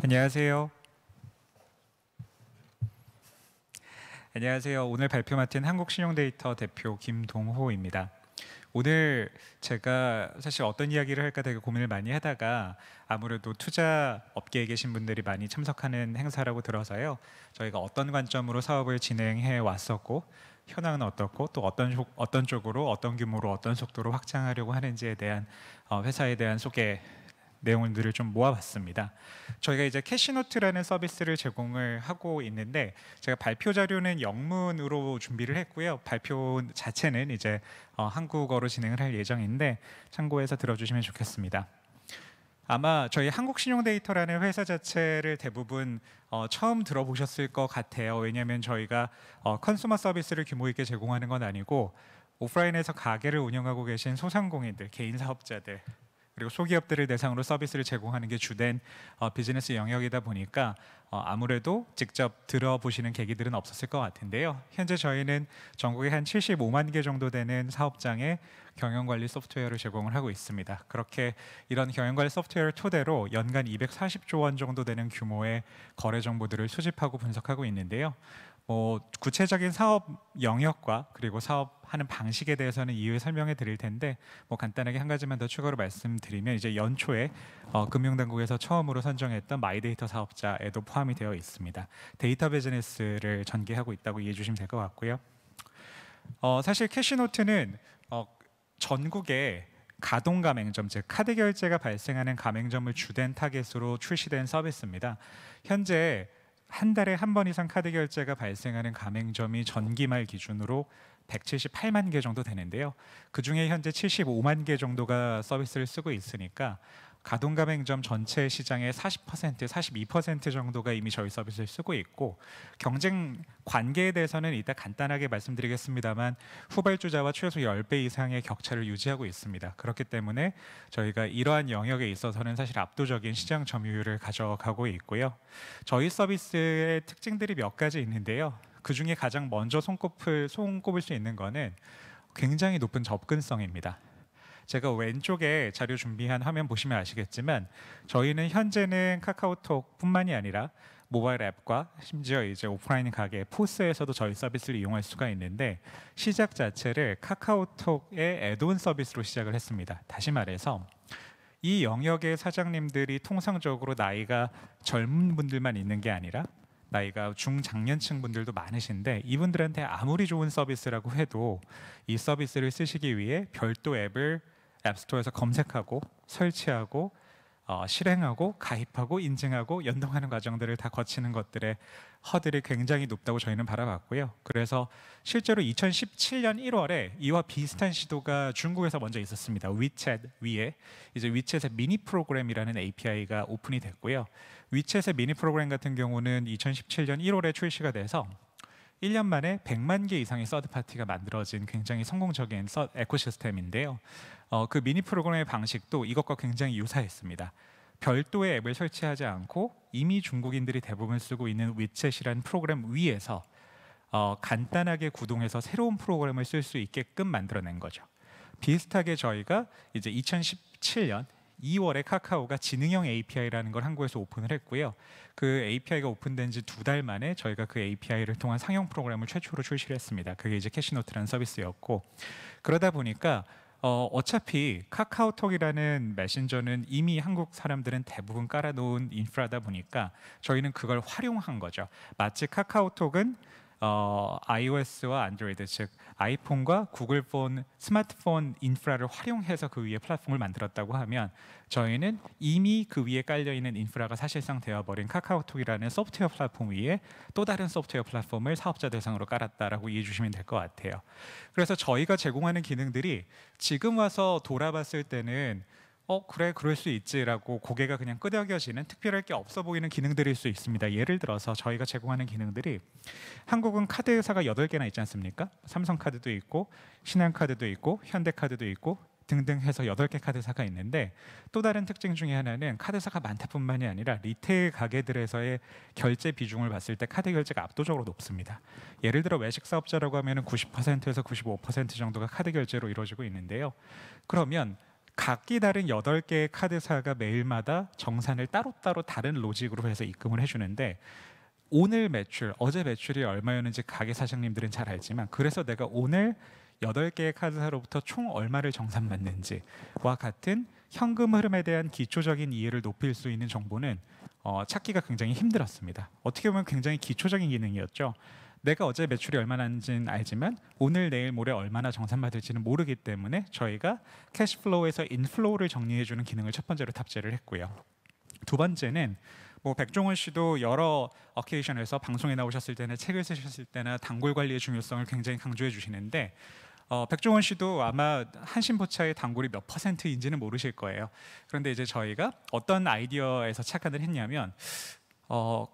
안녕하세요. 안녕하세요. 오늘 발표 맡은 한국신용데이터 대표 김동호입니다. 오늘 제가 사실 어떤 이야기를 할까 되게 고민을 많이 하다가 아무래도 투자 업계에 계신 분들이 많이 참석하는 행사라고 들어서요. 저희가 어떤 관점으로 사업을 진행해 왔었고 현황은 어떻고 또 어떤 쪽으로 어떤 규모로 어떤 속도로 확장하려고 하는지에 대한 회사에 대한 소개 내용들을 좀 모아봤습니다. 저희가 이제 캐시노트라는 서비스를 제공을 하고 있는데 제가 발표 자료는 영문으로 준비를 했고요. 발표 자체는 이제 한국어로 진행을 할 예정인데 참고해서 들어주시면 좋겠습니다. 아마 저희 한국신용데이터라는 회사 자체를 대부분 처음 들어보셨을 것 같아요. 왜냐하면 저희가 컨슈머 서비스를 규모 있게 제공하는 건 아니고 오프라인에서 가게를 운영하고 계신 소상공인들, 개인 사업자들 그리고 소기업들을 대상으로 서비스를 제공하는 게 주된 비즈니스 영역이다 보니까 아무래도 직접 들어보시는 계기들은 없었을 것 같은데요. 현재 저희는 전국에 한 75만 개 정도 되는 사업장에 경영관리 소프트웨어를 제공을 하고 있습니다. 그렇게 이런 경영관리 소프트웨어를 토대로 연간 240조 원 정도 되는 규모의 거래 정보들을 수집하고 분석하고 있는데요. 구체적인 사업 영역과 그리고 사업하는 방식에 대해서는 이후에 설명해 드릴 텐데 간단하게 한 가지만 더 추가로 말씀드리면 이제 연초에 금융당국에서 처음으로 선정했던 마이데이터 사업자에도 포함이 되어 있습니다. 데이터 비즈니스를 전개하고 있다고 이해해 주시면 될 것 같고요. 사실 캐시노트는 전국에 가동 가맹점, 즉 카드 결제가 발생하는 가맹점을 주된 타겟으로 출시된 서비스입니다. 현재 한 달에 한 번 이상 카드 결제가 발생하는 가맹점이 전기말 기준으로 178만 개 정도 되는데요. 그중에 현재 75만 개 정도가 서비스를 쓰고 있으니까 가동 가맹점 전체 시장의 40%, 42% 정도가 이미 저희 서비스를 쓰고 있고 경쟁 관계에 대해서는 이따 간단하게 말씀드리겠습니다만 후발주자와 최소 10배 이상의 격차를 유지하고 있습니다. 그렇기 때문에 저희가 이러한 영역에 있어서는 사실 압도적인 시장 점유율을 가져가고 있고요. 저희 서비스의 특징들이 몇 가지 있는데요. 그 중에 가장 먼저 손꼽을 수 있는 거는 굉장히 높은 접근성입니다. 제가 왼쪽에 자료 준비한 화면 보시면 아시겠지만 저희는 현재는 카카오톡뿐만이 아니라 모바일 앱과 심지어 이제 오프라인 가게 포스에서도 저희 서비스를 이용할 수가 있는데 시작 자체를 카카오톡의 애드온 서비스로 시작을 했습니다. 다시 말해서 이 영역의 사장님들이 통상적으로 나이가 젊은 분들만 있는 게 아니라 나이가 중장년층 분들도 많으신데 이분들한테 아무리 좋은 서비스라고 해도 이 서비스를 쓰시기 위해 별도 앱을 앱스토어에서 검색하고 설치하고 실행하고 가입하고 인증하고 연동하는 과정들을 다 거치는 것들의 허들이 굉장히 높다고 저희는 바라봤고요. 그래서 실제로 2017년 1월에 이와 비슷한 시도가 중국에서 먼저 있었습니다. 위챗 위에 이제 위챗의 미니 프로그램이라는 API가 오픈이 됐고요. 위챗의 미니 프로그램 같은 경우는 2017년 1월에 출시가 돼서 1년 만에 100만 개 이상의 서드 파티가 만들어진 굉장히 성공적인 에코시스템인데요. 그 미니 프로그램의 방식도 이것과 굉장히 유사했습니다. 별도의 앱을 설치하지 않고 이미 중국인들이 대부분 쓰고 있는 위챗이라는 프로그램 위에서 간단하게 구동해서 새로운 프로그램을 쓸 수 있게끔 만들어낸 거죠. 비슷하게 저희가 이제 2017년 2월에 카카오가 지능형 API라는 걸 한국에서 오픈을 했고요. 그 API가 오픈된 지 2달 만에 저희가 그 API를 통한 상용 프로그램을 최초로 출시를 했습니다. 그게 이제 캐시노트라는 서비스였고 그러다 보니까 어차피 카카오톡이라는 메신저는 이미 한국 사람들은 대부분 깔아놓은 인프라다 보니까 저희는 그걸 활용한 거죠. 마치 카카오톡은 iOS와 안드로이드 즉 아이폰과 구글폰 스마트폰 인프라를 활용해서 그 위에 플랫폼을 만들었다고 하면 저희는 이미 그 위에 깔려있는 인프라가 사실상 되어버린 카카오톡이라는 소프트웨어 플랫폼 위에 또 다른 소프트웨어 플랫폼을 사업자 대상으로 깔았다라고 이해해 주시면 될 것 같아요. 그래서 저희가 제공하는 기능들이 지금 와서 돌아봤을 때는 그래 그럴 수 있지라고 고개가 그냥 끄덕여지는 특별할 게 없어 보이는 기능들일 수 있습니다. 예를 들어서 저희가 제공하는 기능들이 한국은 카드사가 8개나 있지 않습니까? 삼성카드도 있고 신한카드도 있고 현대카드도 있고 등등 해서 8개 카드사가 있는데 또 다른 특징 중에 하나는 카드사가 많다 뿐만이 아니라 리테일 가게들에서의 결제 비중을 봤을 때 카드 결제가 압도적으로 높습니다. 예를 들어 외식 사업자라고 하면 90%에서 95% 정도가 카드 결제로 이루어지고 있는데요. 그러면 각기 다른 8개의 카드사가 매일마다 정산을 따로따로 다른 로직으로 해서 입금을 해주는데 오늘 매출, 어제 매출이 얼마였는지 가게 사장님들은 잘 알지만 그래서 내가 오늘 8개의 카드사로부터 총 얼마를 정산받는지와 같은 현금 흐름에 대한 기초적인 이해를 높일 수 있는 정보는 찾기가 굉장히 힘들었습니다. 어떻게 보면 굉장히 기초적인 기능이었죠. 내가 어제 매출이 얼마나 났는지는 알지만 오늘 내일 모레 얼마나 정산받을지는 모르기 때문에 저희가 캐시플로우에서 인플로우를 정리해주는 기능을 첫 번째로 탑재를 했고요. 두 번째는 뭐 백종원 씨도 여러 어케이션에서 방송에 나오셨을 때나 책을 쓰셨을 때나 단골 관리의 중요성을 굉장히 강조해 주시는데 백종원 씨도 아마 한신포차의 단골이 몇 %인지는 모르실 거예요. 그런데 이제 저희가 어떤 아이디어에서 착안을 했냐면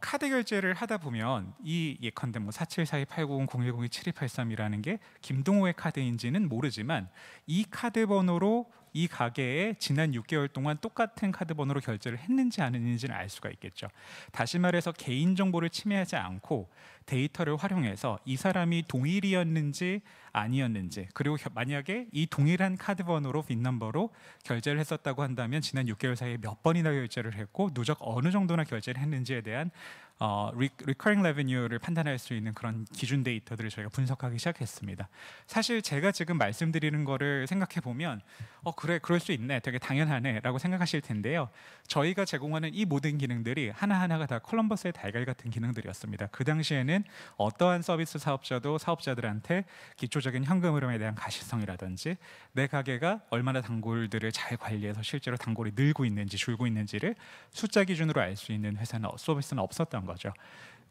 카드 결제를 하다 보면 이 예컨대 뭐 4742-8090-0102-7283이라는 게 김동호의 카드인지는 모르지만 이 카드 번호로 이 가게에 지난 6개월 동안 똑같은 카드 번호로 결제를 했는지 안 했는지는 알 수가 있겠죠. 다시 말해서 개인 정보를 침해하지 않고 데이터를 활용해서 이 사람이 동일이었는지 아니었는지, 그리고 만약에 이 동일한 카드 번호로 빈넘버로 결제를 했었다고 한다면 지난 6개월 사이에 몇 번이나 결제를 했고 누적 어느 정도나 결제를 했는지에 대한 recurring revenue를 판단할 수 있는 그런 기준 데이터들을 저희가 분석하기 시작했습니다. 사실 제가 지금 말씀드리는 거를 생각해 보면 그래, 그럴 수 있네, 되게 당연하네 라고 생각하실 텐데요. 저희가 제공하는 이 모든 기능들이 하나하나가 다 콜럼버스의 달걀 같은 기능들이었습니다. 그 당시에는 어떠한 서비스 사업자도 사업자들한테 기초적인 현금 흐름에 대한 가시성이라든지 내 가게가 얼마나 단골들을 잘 관리해서 실제로 단골이 늘고 있는지 줄고 있는지를 숫자 기준으로 알 수 있는 회사는 서비스는 없었던 거죠.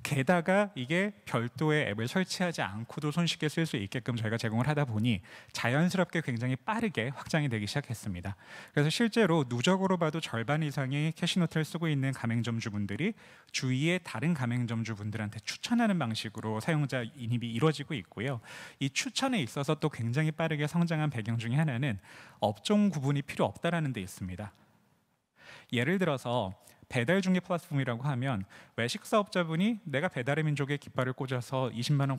게다가 이게 별도의 앱을 설치하지 않고도 손쉽게 쓸 수 있게끔 저희가 제공을 하다 보니 자연스럽게 굉장히 빠르게 확장이 되기 시작했습니다. 그래서 실제로 누적으로 봐도 절반 이상의 캐시노트를 쓰고 있는 가맹점주분들이 주위의 다른 가맹점주분들한테 추천하는 방식으로 사용자 인입이 이루어지고 있고요. 이 추천에 있어서 또 굉장히 빠르게 성장한 배경 중에 하나는 업종 구분이 필요 없다라는 데 있습니다. 예를 들어서 배달 중개 플랫폼이라고 하면 외식 사업자분이 내가 배달의 민족에 깃발을 꽂아서 20만 원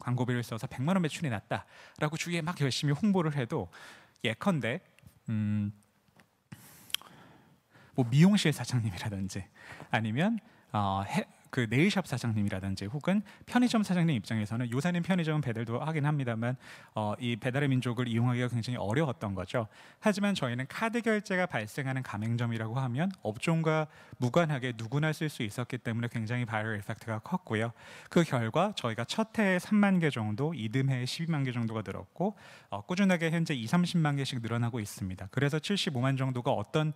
광고비를 써서 100만 원 매출이 났다라고 주위에 막 열심히 홍보를 해도 예컨대 뭐 미용실 사장님이라든지 아니면 그 네일샵 사장님이라든지 혹은 편의점 사장님 입장에서는 요새는 편의점은 배달도 하긴 합니다만 이 배달의 민족을 이용하기가 굉장히 어려웠던 거죠. 하지만 저희는 카드 결제가 발생하는 가맹점이라고 하면 업종과 무관하게 누구나 쓸 수 있었기 때문에 굉장히 바이럴 이펙트가 컸고요. 그 결과 저희가 첫 해에 3만 개 정도, 이듬해에 12만 개 정도가 늘었고 꾸준하게 현재 20-30만 개씩 늘어나고 있습니다. 그래서 75만 정도가 어떤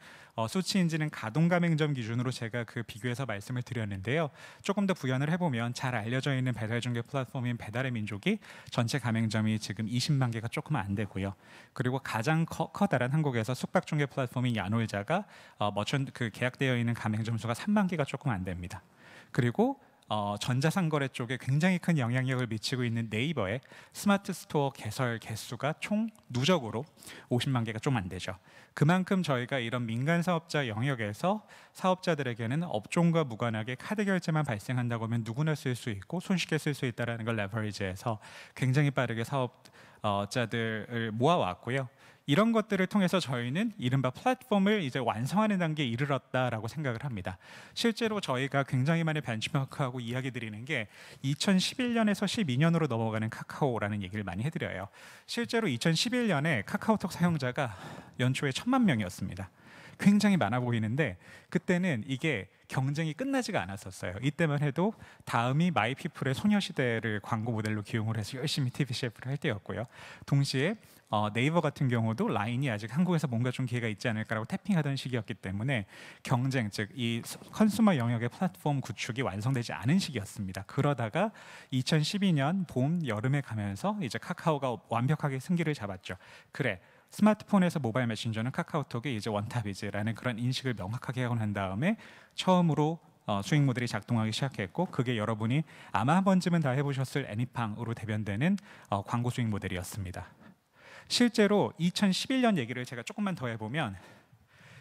수치인지는 가동 가맹점 기준으로 제가 그 비교해서 말씀을 드렸는데요. 조금 더 부연을 해보면 잘 알려져 있는 배달 중개 플랫폼인 배달의 민족이 전체 가맹점이 지금 20만 개가 조금 안 되고요. 그리고 가장 커다란 한국에서 숙박 중개 플랫폼인 야놀자가 그 계약되어 있는 가맹점 수가 3만 개가 조금 안 됩니다. 그리고 전자상거래 쪽에 굉장히 큰 영향력을 미치고 있는 네이버의 스마트 스토어 개설 개수가 총 누적으로 50만 개가 좀 안 되죠. 그만큼 저희가 이런 민간 사업자 영역에서 사업자들에게는 업종과 무관하게 카드 결제만 발생한다고 하면 누구나 쓸 수 있고 손쉽게 쓸 수 있다는 걸 레버리지해서 굉장히 빠르게 사업자들을 모아왔고요. 이런 것들을 통해서 저희는 이른바 플랫폼을 이제 완성하는 단계에 이르렀다라고 생각을 합니다. 실제로 저희가 굉장히 많이 벤치마크하고 이야기 드리는 게 2011년에서 12년으로 넘어가는 카카오라는 얘기를 많이 해드려요. 실제로 2011년에 카카오톡 사용자가 연초에 1,000만 명이었습니다. 굉장히 많아 보이는데 그때는 이게 경쟁이 끝나지가 않았었어요. 이때만 해도 다음이 마이피플의 소녀시대를 광고 모델로 기용을 해서 열심히 TV 셰프를 할 때였고요. 동시에 네이버 같은 경우도 라인이 아직 한국에서 뭔가 좀 기회가 있지 않을까라고 태핑하던 시기였기 때문에 경쟁, 즉 이 컨슈머 영역의 플랫폼 구축이 완성되지 않은 시기였습니다. 그러다가 2012년 봄, 여름에 가면서 이제 카카오가 완벽하게 승기를 잡았죠. 그래, 스마트폰에서 모바일 메신저는 카카오톡이 이제 원탑이지라는 그런 인식을 명확하게 하고 난 다음에 처음으로 수익 모델이 작동하기 시작했고 그게 여러분이 아마 한 번쯤은 다 해보셨을 애니팡으로 대변되는 광고 수익 모델이었습니다. 실제로 2011년 얘기를 제가 조금만 더 해보면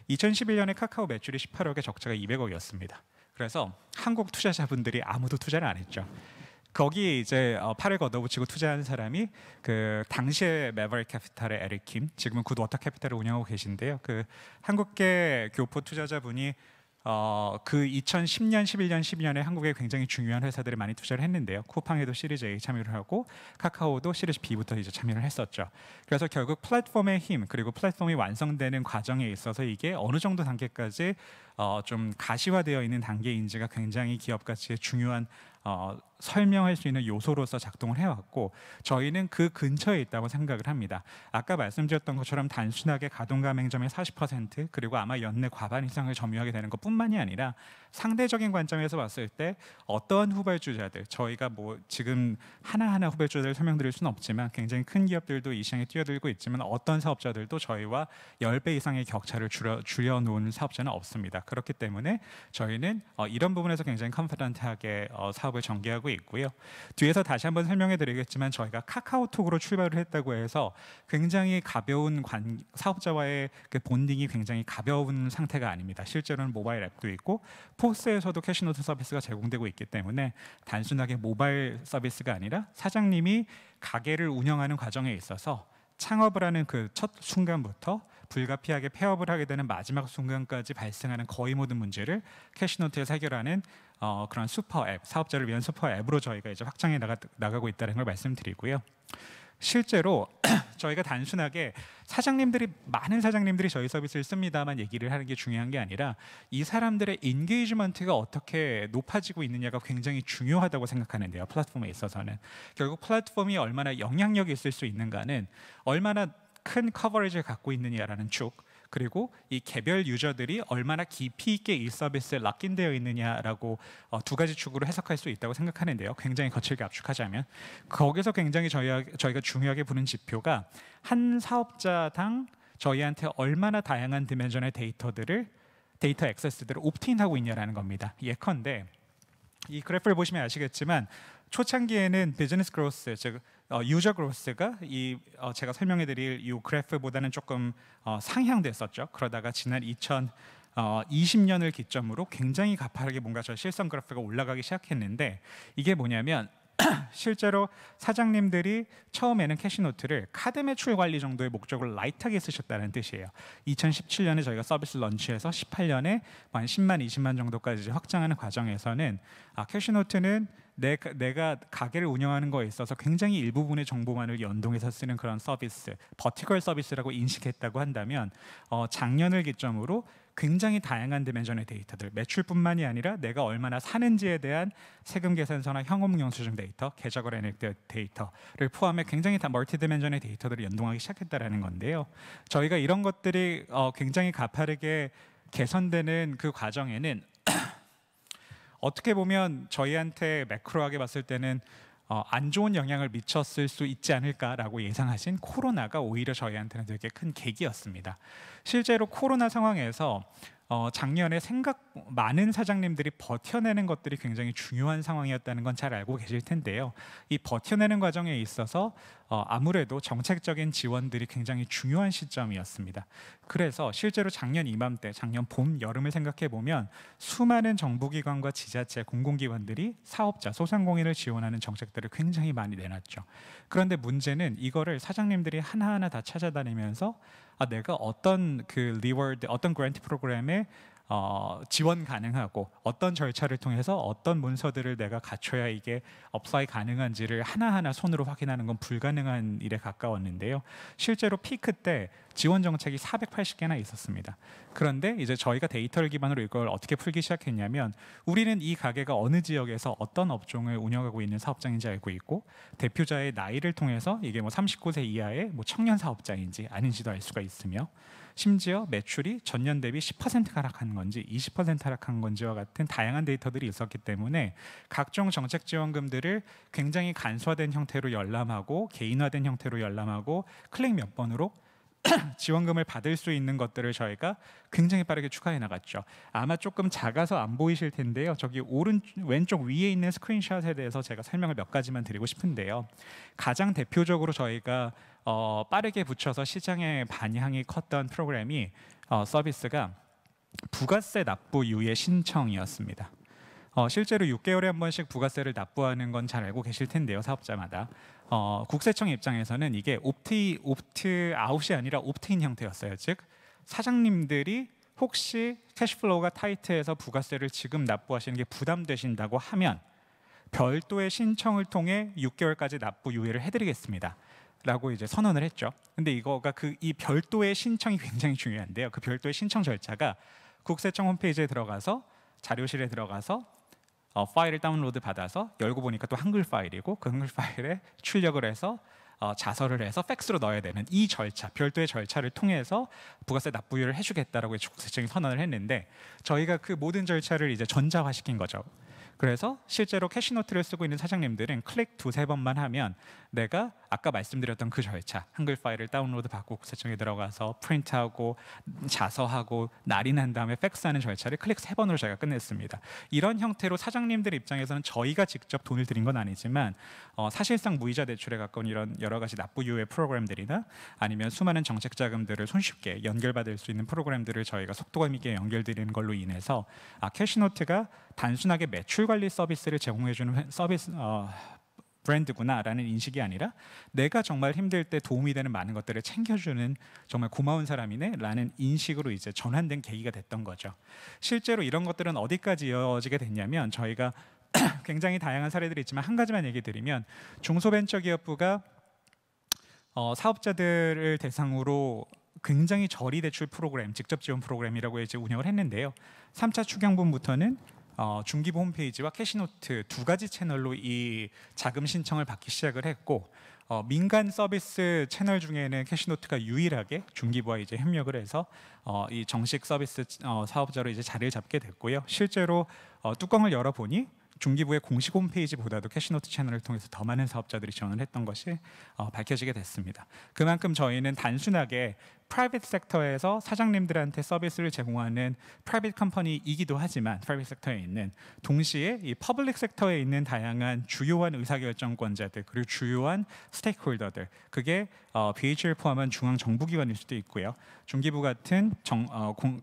2011년에 카카오 매출이 18억에 적자가 200억이었습니다. 그래서 한국 투자자분들이 아무도 투자를 안 했죠. 거기에 이제 팔을 걷어붙이고 투자한 사람이 그 당시에 매버릭 캐피탈의 에릭 킴, 지금은 굿 워터 캐피탈을 운영하고 계신데요. 그 한국계 교포 투자자분이 그 2010년, 11년, 12년에 한국에 굉장히 중요한 회사들이 많이 투자를 했는데요. 쿠팡에도 시리즈 A 참여를 하고 카카오도 시리즈 B부터 이제 참여를 했었죠. 그래서 결국 플랫폼의 힘 그리고 플랫폼이 완성되는 과정에 있어서 이게 어느 정도 단계까지 좀 가시화되어 있는 단계인지가 굉장히 기업 가치의 중요한 설명할 수 있는 요소로서 작동을 해왔고 저희는 그 근처에 있다고 생각을 합니다. 아까 말씀드렸던 것처럼 단순하게 가동가맹점의 40% 그리고 아마 연내 과반 이상을 점유하게 되는 것뿐만이 아니라 상대적인 관점에서 봤을 때 어떠한 후발주자들, 저희가 뭐 지금 하나하나 후발주자들을 설명드릴 수는 없지만 굉장히 큰 기업들도 이 시장에 뛰어들고 있지만 어떤 사업자들도 저희와 10배 이상의 격차를 줄여놓은 사업자는 없습니다. 그렇기 때문에 저희는 이런 부분에서 굉장히 컨피던트하게 사업을 전개하고 있고요. 뒤에서 다시 한번 설명해 드리겠지만 저희가 카카오톡으로 출발을 했다고 해서 굉장히 가벼운 사업자와의 그 본딩이 굉장히 가벼운 상태가 아닙니다. 실제로는 모바일 앱도 있고 포스에서도 캐시노트 서비스가 제공되고 있기 때문에 단순하게 모바일 서비스가 아니라 사장님이 가게를 운영하는 과정에 있어서 창업을 하는 그 첫 순간부터 불가피하게 폐업을 하게 되는 마지막 순간까지 발생하는 거의 모든 문제를 캐시노트에서 해결하는 그런 슈퍼 앱, 사업자를 위한 슈퍼 앱으로 저희가 이제 확장해 나가고 있다는 걸 말씀드리고요. 실제로 저희가 단순하게 많은 사장님들이 저희 서비스를 씁니다만 얘기를 하는 게 중요한 게 아니라 이 사람들의 인게이지먼트가 어떻게 높아지고 있느냐가 굉장히 중요하다고 생각하는데요. 플랫폼에 있어서는 결국 플랫폼이 얼마나 영향력이 있을 수 있는가는 얼마나 큰 커버리지를 갖고 있느냐라는 축, 그리고 이 개별 유저들이 얼마나 깊이 있게 이 서비스에 락인되어 있느냐라고 두 가지 축으로 해석할 수 있다고 생각하는데요. 굉장히 거칠게 압축하자면 거기서 굉장히 저희가 중요하게 보는 지표가 한 사업자당 저희한테 얼마나 다양한 디멘전의 데이터 액세스들을 옵트인하고 있냐라는 겁니다. 예컨대 이 그래프를 보시면 아시겠지만 초창기에는 비즈니스 그로스, 즉 유저 그로스가 제가 설명해드릴 이 그래프보다는 조금 상향됐었죠. 그러다가 지난 2020년을 기점으로 굉장히 가파르게 뭔가 저 실성 그래프가 올라가기 시작했는데 이게 뭐냐면 실제로 사장님들이 처음에는 캐시노트를 카드 매출 관리 정도의 목적으로 라이트하게 쓰셨다는 뜻이에요. 2017년에 저희가 서비스 런치해서 18년에 한 10만, 20만 정도까지 확장하는 과정에서는 캐시노트는 내가 가게를 운영하는 거에 있어서 굉장히 일부분의 정보만을 연동해서 쓰는 그런 서비스, 버티컬 서비스라고 인식했다고 한다면 작년을 기점으로 굉장히 다양한 디멘전의 데이터들, 매출뿐만이 아니라 내가 얼마나 사는지에 대한 세금 계산서나 현금 영수증 데이터, 계좌거래 내역 데이터를 포함해 굉장히 다 멀티 디멘전의 데이터들을 연동하기 시작했다라는 건데요. 저희가 이런 것들이 굉장히 가파르게 개선되는 그 과정에는 어떻게 보면 저희한테 매크로하게 봤을 때는 안 좋은 영향을 미쳤을 수 있지 않을까라고 예상하신 코로나가 오히려 저희한테는 되게 큰 계기였습니다. 실제로 코로나 상황에서 작년에 많은 사장님들이 버텨내는 것들이 굉장히 중요한 상황이었다는 건 잘 알고 계실 텐데요. 이 버텨내는 과정에 있어서 아무래도 정책적인 지원들이 굉장히 중요한 시점이었습니다. 그래서 실제로 작년 이맘때, 작년 봄, 여름을 생각해 보면 수많은 정부기관과 지자체, 공공기관들이 사업자, 소상공인을 지원하는 정책들을 굉장히 많이 내놨죠. 그런데 문제는 이거를 사장님들이 하나하나 다 찾아다니면서 내가 어떤 그 리워드, 어떤 그랜트 프로그램에 지원 가능하고 어떤 절차를 통해서 어떤 문서들을 내가 갖춰야 이게 어플라이 가능한지를 하나하나 손으로 확인하는 건 불가능한 일에 가까웠는데요. 실제로 피크 때 지원 정책이 480개나 있었습니다. 그런데 이제 저희가 데이터를 기반으로 이걸 어떻게 풀기 시작했냐면 우리는 이 가게가 어느 지역에서 어떤 업종을 운영하고 있는 사업장인지 알고 있고 대표자의 나이를 통해서 이게 뭐 39세 이하의 뭐 청년 사업자인지 아닌지도 알 수가 있으며 심지어 매출이 전년 대비 10% 하락한 건지 20% 하락한 건지와 같은 다양한 데이터들이 있었기 때문에 각종 정책 지원금들을 굉장히 간소화된 형태로 열람하고 개인화된 형태로 열람하고 클릭 몇 번으로 지원금을 받을 수 있는 것들을 저희가 굉장히 빠르게 추가해 나갔죠. 아마 조금 작아서 안 보이실 텐데요. 저기 왼쪽 위에 있는 스크린샷에 대해서 제가 설명을 몇 가지만 드리고 싶은데요. 가장 대표적으로 저희가 빠르게 붙여서 시장에 반향이 컸던 프로그램이 서비스가 부가세 납부 유예 신청이었습니다. 실제로 6개월에 한 번씩 부가세를 납부하는 건 잘 알고 계실 텐데요, 사업자마다. 국세청 입장에서는 이게 옵트 아웃이 아니라 옵트인 형태였어요. 즉 사장님들이 혹시 캐시플로우가 타이트해서 부가세를 지금 납부하시는 게 부담되신다고 하면 별도의 신청을 통해 6개월까지 납부 유예를 해드리겠습니다 라고 이제 선언을 했죠. 근데 이거가 이 별도의 신청이 굉장히 중요한데요. 그 별도의 신청 절차가 국세청 홈페이지에 들어가서 자료실에 들어가서 파일을 다운로드 받아서 열고 보니까 또 한글 파일이고, 그 한글 파일에 출력을 해서 자서를 해서 팩스로 넣어야 되는 이 절차, 별도의 절차를 통해서 부가세 납부율을 해주겠다라고 국세청이 선언을 했는데, 저희가 그 모든 절차를 이제 전자화시킨 거죠. 그래서 실제로 캐시노트를 쓰고 있는 사장님들은 클릭 2-3번만 하면 내가 아까 말씀드렸던 그 절차, 한글 파일을 다운로드 받고 국세청에 들어가서 프린트하고 자서하고 날인한 다음에 팩스하는 절차를 클릭 3번으로 저희가 끝냈습니다. 이런 형태로 사장님들 입장에서는 저희가 직접 돈을 들인 건 아니지만 사실상 무이자 대출에 가까운 이런 여러 가지 납부 유예 프로그램들이나 아니면 수많은 정책 자금들을 손쉽게 연결받을 수 있는 프로그램들을 저희가 속도감 있게 연결드리는 걸로 인해서 캐시노트가 단순하게 매출 관리 서비스를 제공해주는 서비스 브랜드구나라는 인식이 아니라 내가 정말 힘들 때 도움이 되는 많은 것들을 챙겨주는 정말 고마운 사람이네라는 인식으로 이제 전환된 계기가 됐던 거죠. 실제로 이런 것들은 어디까지 이어지게 됐냐면, 저희가 굉장히 다양한 사례들이 있지만 한 가지만 얘기 드리면, 중소벤처기업부가 사업자들을 대상으로 굉장히 저리 대출 프로그램, 직접 지원 프로그램이라고 이제 운영을 했는데요. 3차 추경분부터는 중기부 홈페이지와 캐시노트 두 가지 채널로 이 자금 신청을 받기 시작을 했고, 민간 서비스 채널 중에는 캐시노트가 유일하게 중기부와 이제 협력을 해서 이 정식 서비스 사업자로 이제 자리를 잡게 됐고요. 실제로 뚜껑을 열어보니 중기부의 공식 홈페이지보다도 캐시노트 채널을 통해서 더 많은 사업자들이 지원을 했던 것이 밝혀지게 됐습니다. 그만큼 저희는 단순하게 프라이빗 섹터에서 사장님들한테 서비스를 제공하는 프라이빗 컴퍼니이기도 하지만, 프라이빗 섹터에 있는 동시에 이 퍼블릭 섹터에 있는 다양한 주요한 의사결정권자들, 그리고 주요한 스테이크홀더들, 그게 BH를 포함한 중앙정부기관일 수도 있고요, 중기부 같은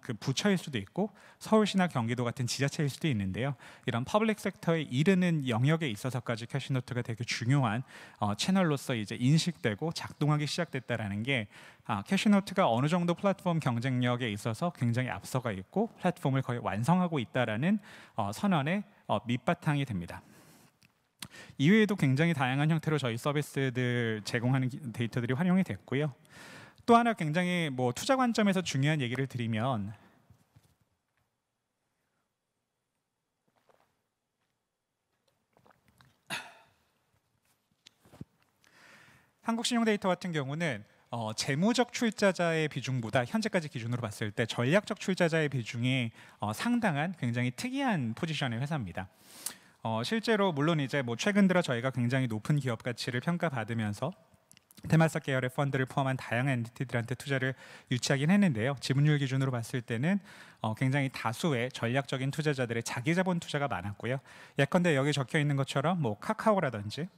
그 부처일 수도 있고, 서울시나 경기도 같은 지자체일 수도 있는데요. 이런 퍼블릭 섹터에 이르는 영역에 있어서까지 캐시노트가 되게 중요한 채널로서 이제 인식되고 작동하기 시작됐다라는 게 캐시노트가 어느 정도 플랫폼 경쟁력에 있어서 굉장히 앞서가 있고 플랫폼을 거의 완성하고 있다라는 선언의 밑바탕이 됩니다. 이외에도 굉장히 다양한 형태로 저희 서비스들 제공하는 데이터들이 활용이 됐고요. 또 하나 굉장히 투자 관점에서 중요한 얘기를 드리면, 한국신용데이터 같은 경우는 재무적 출자자의 비중보다 현재까지 기준으로 봤을 때 전략적 출자자의 비중이 상당한 굉장히 특이한 포지션의 회사입니다. 실제로 물론 이제 최근 들어 저희가 굉장히 높은 기업 가치를 평가받으면서 테마삭 계열의 펀드를 포함한 다양한 엔티티들한테 투자를 유치하긴 했는데요. 지분율 기준으로 봤을 때는 굉장히 다수의 전략적인 투자자들의 자기 자본 투자가 많았고요. 예컨대 여기 적혀 있는 것처럼 카카오라든지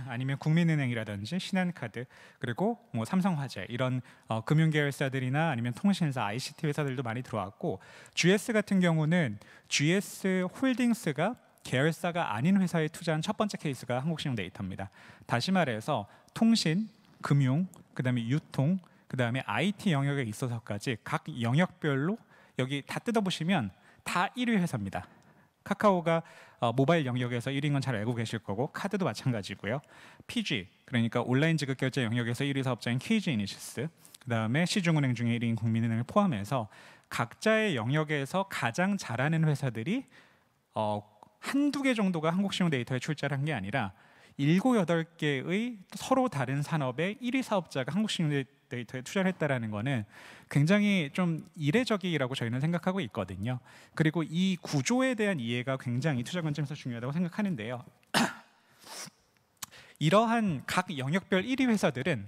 아니면 국민은행이라든지 신한카드, 그리고 삼성화재, 이런 금융계열사들이나 아니면 통신사, ICT 회사들도 많이 들어왔고, GS 같은 경우는 GS 홀딩스가 계열사가 아닌 회사에 투자한 첫 번째 케이스가 한국신용데이터입니다. 다시 말해서 통신, 금융, 그다음에 유통, 그다음에 IT 영역에 있어서까지 각 영역별로 여기 다 뜯어보시면 다 1위 회사입니다. 카카오가 모바일 영역에서 1위인 건 잘 알고 계실 거고, 카드도 마찬가지고요. PG, 그러니까 온라인 지급 결제 영역에서 1위 사업자인 KG 이니시스, 그다음에 시중은행 중에 1위인 국민은행을 포함해서 각자의 영역에서 가장 잘하는 회사들이 한두 개 정도가 한국신용데이터에 출자를 한 게 아니라 7, 8개의 서로 다른 산업의 1위 사업자가 한국신용데이터에 투자를 했다는 거는 굉장히 좀 이례적이라고 저희는 생각하고 있거든요. 그리고 이 구조에 대한 이해가 굉장히 투자 관점에서 중요하다고 생각하는데요. 이러한 각 영역별 1위 회사들은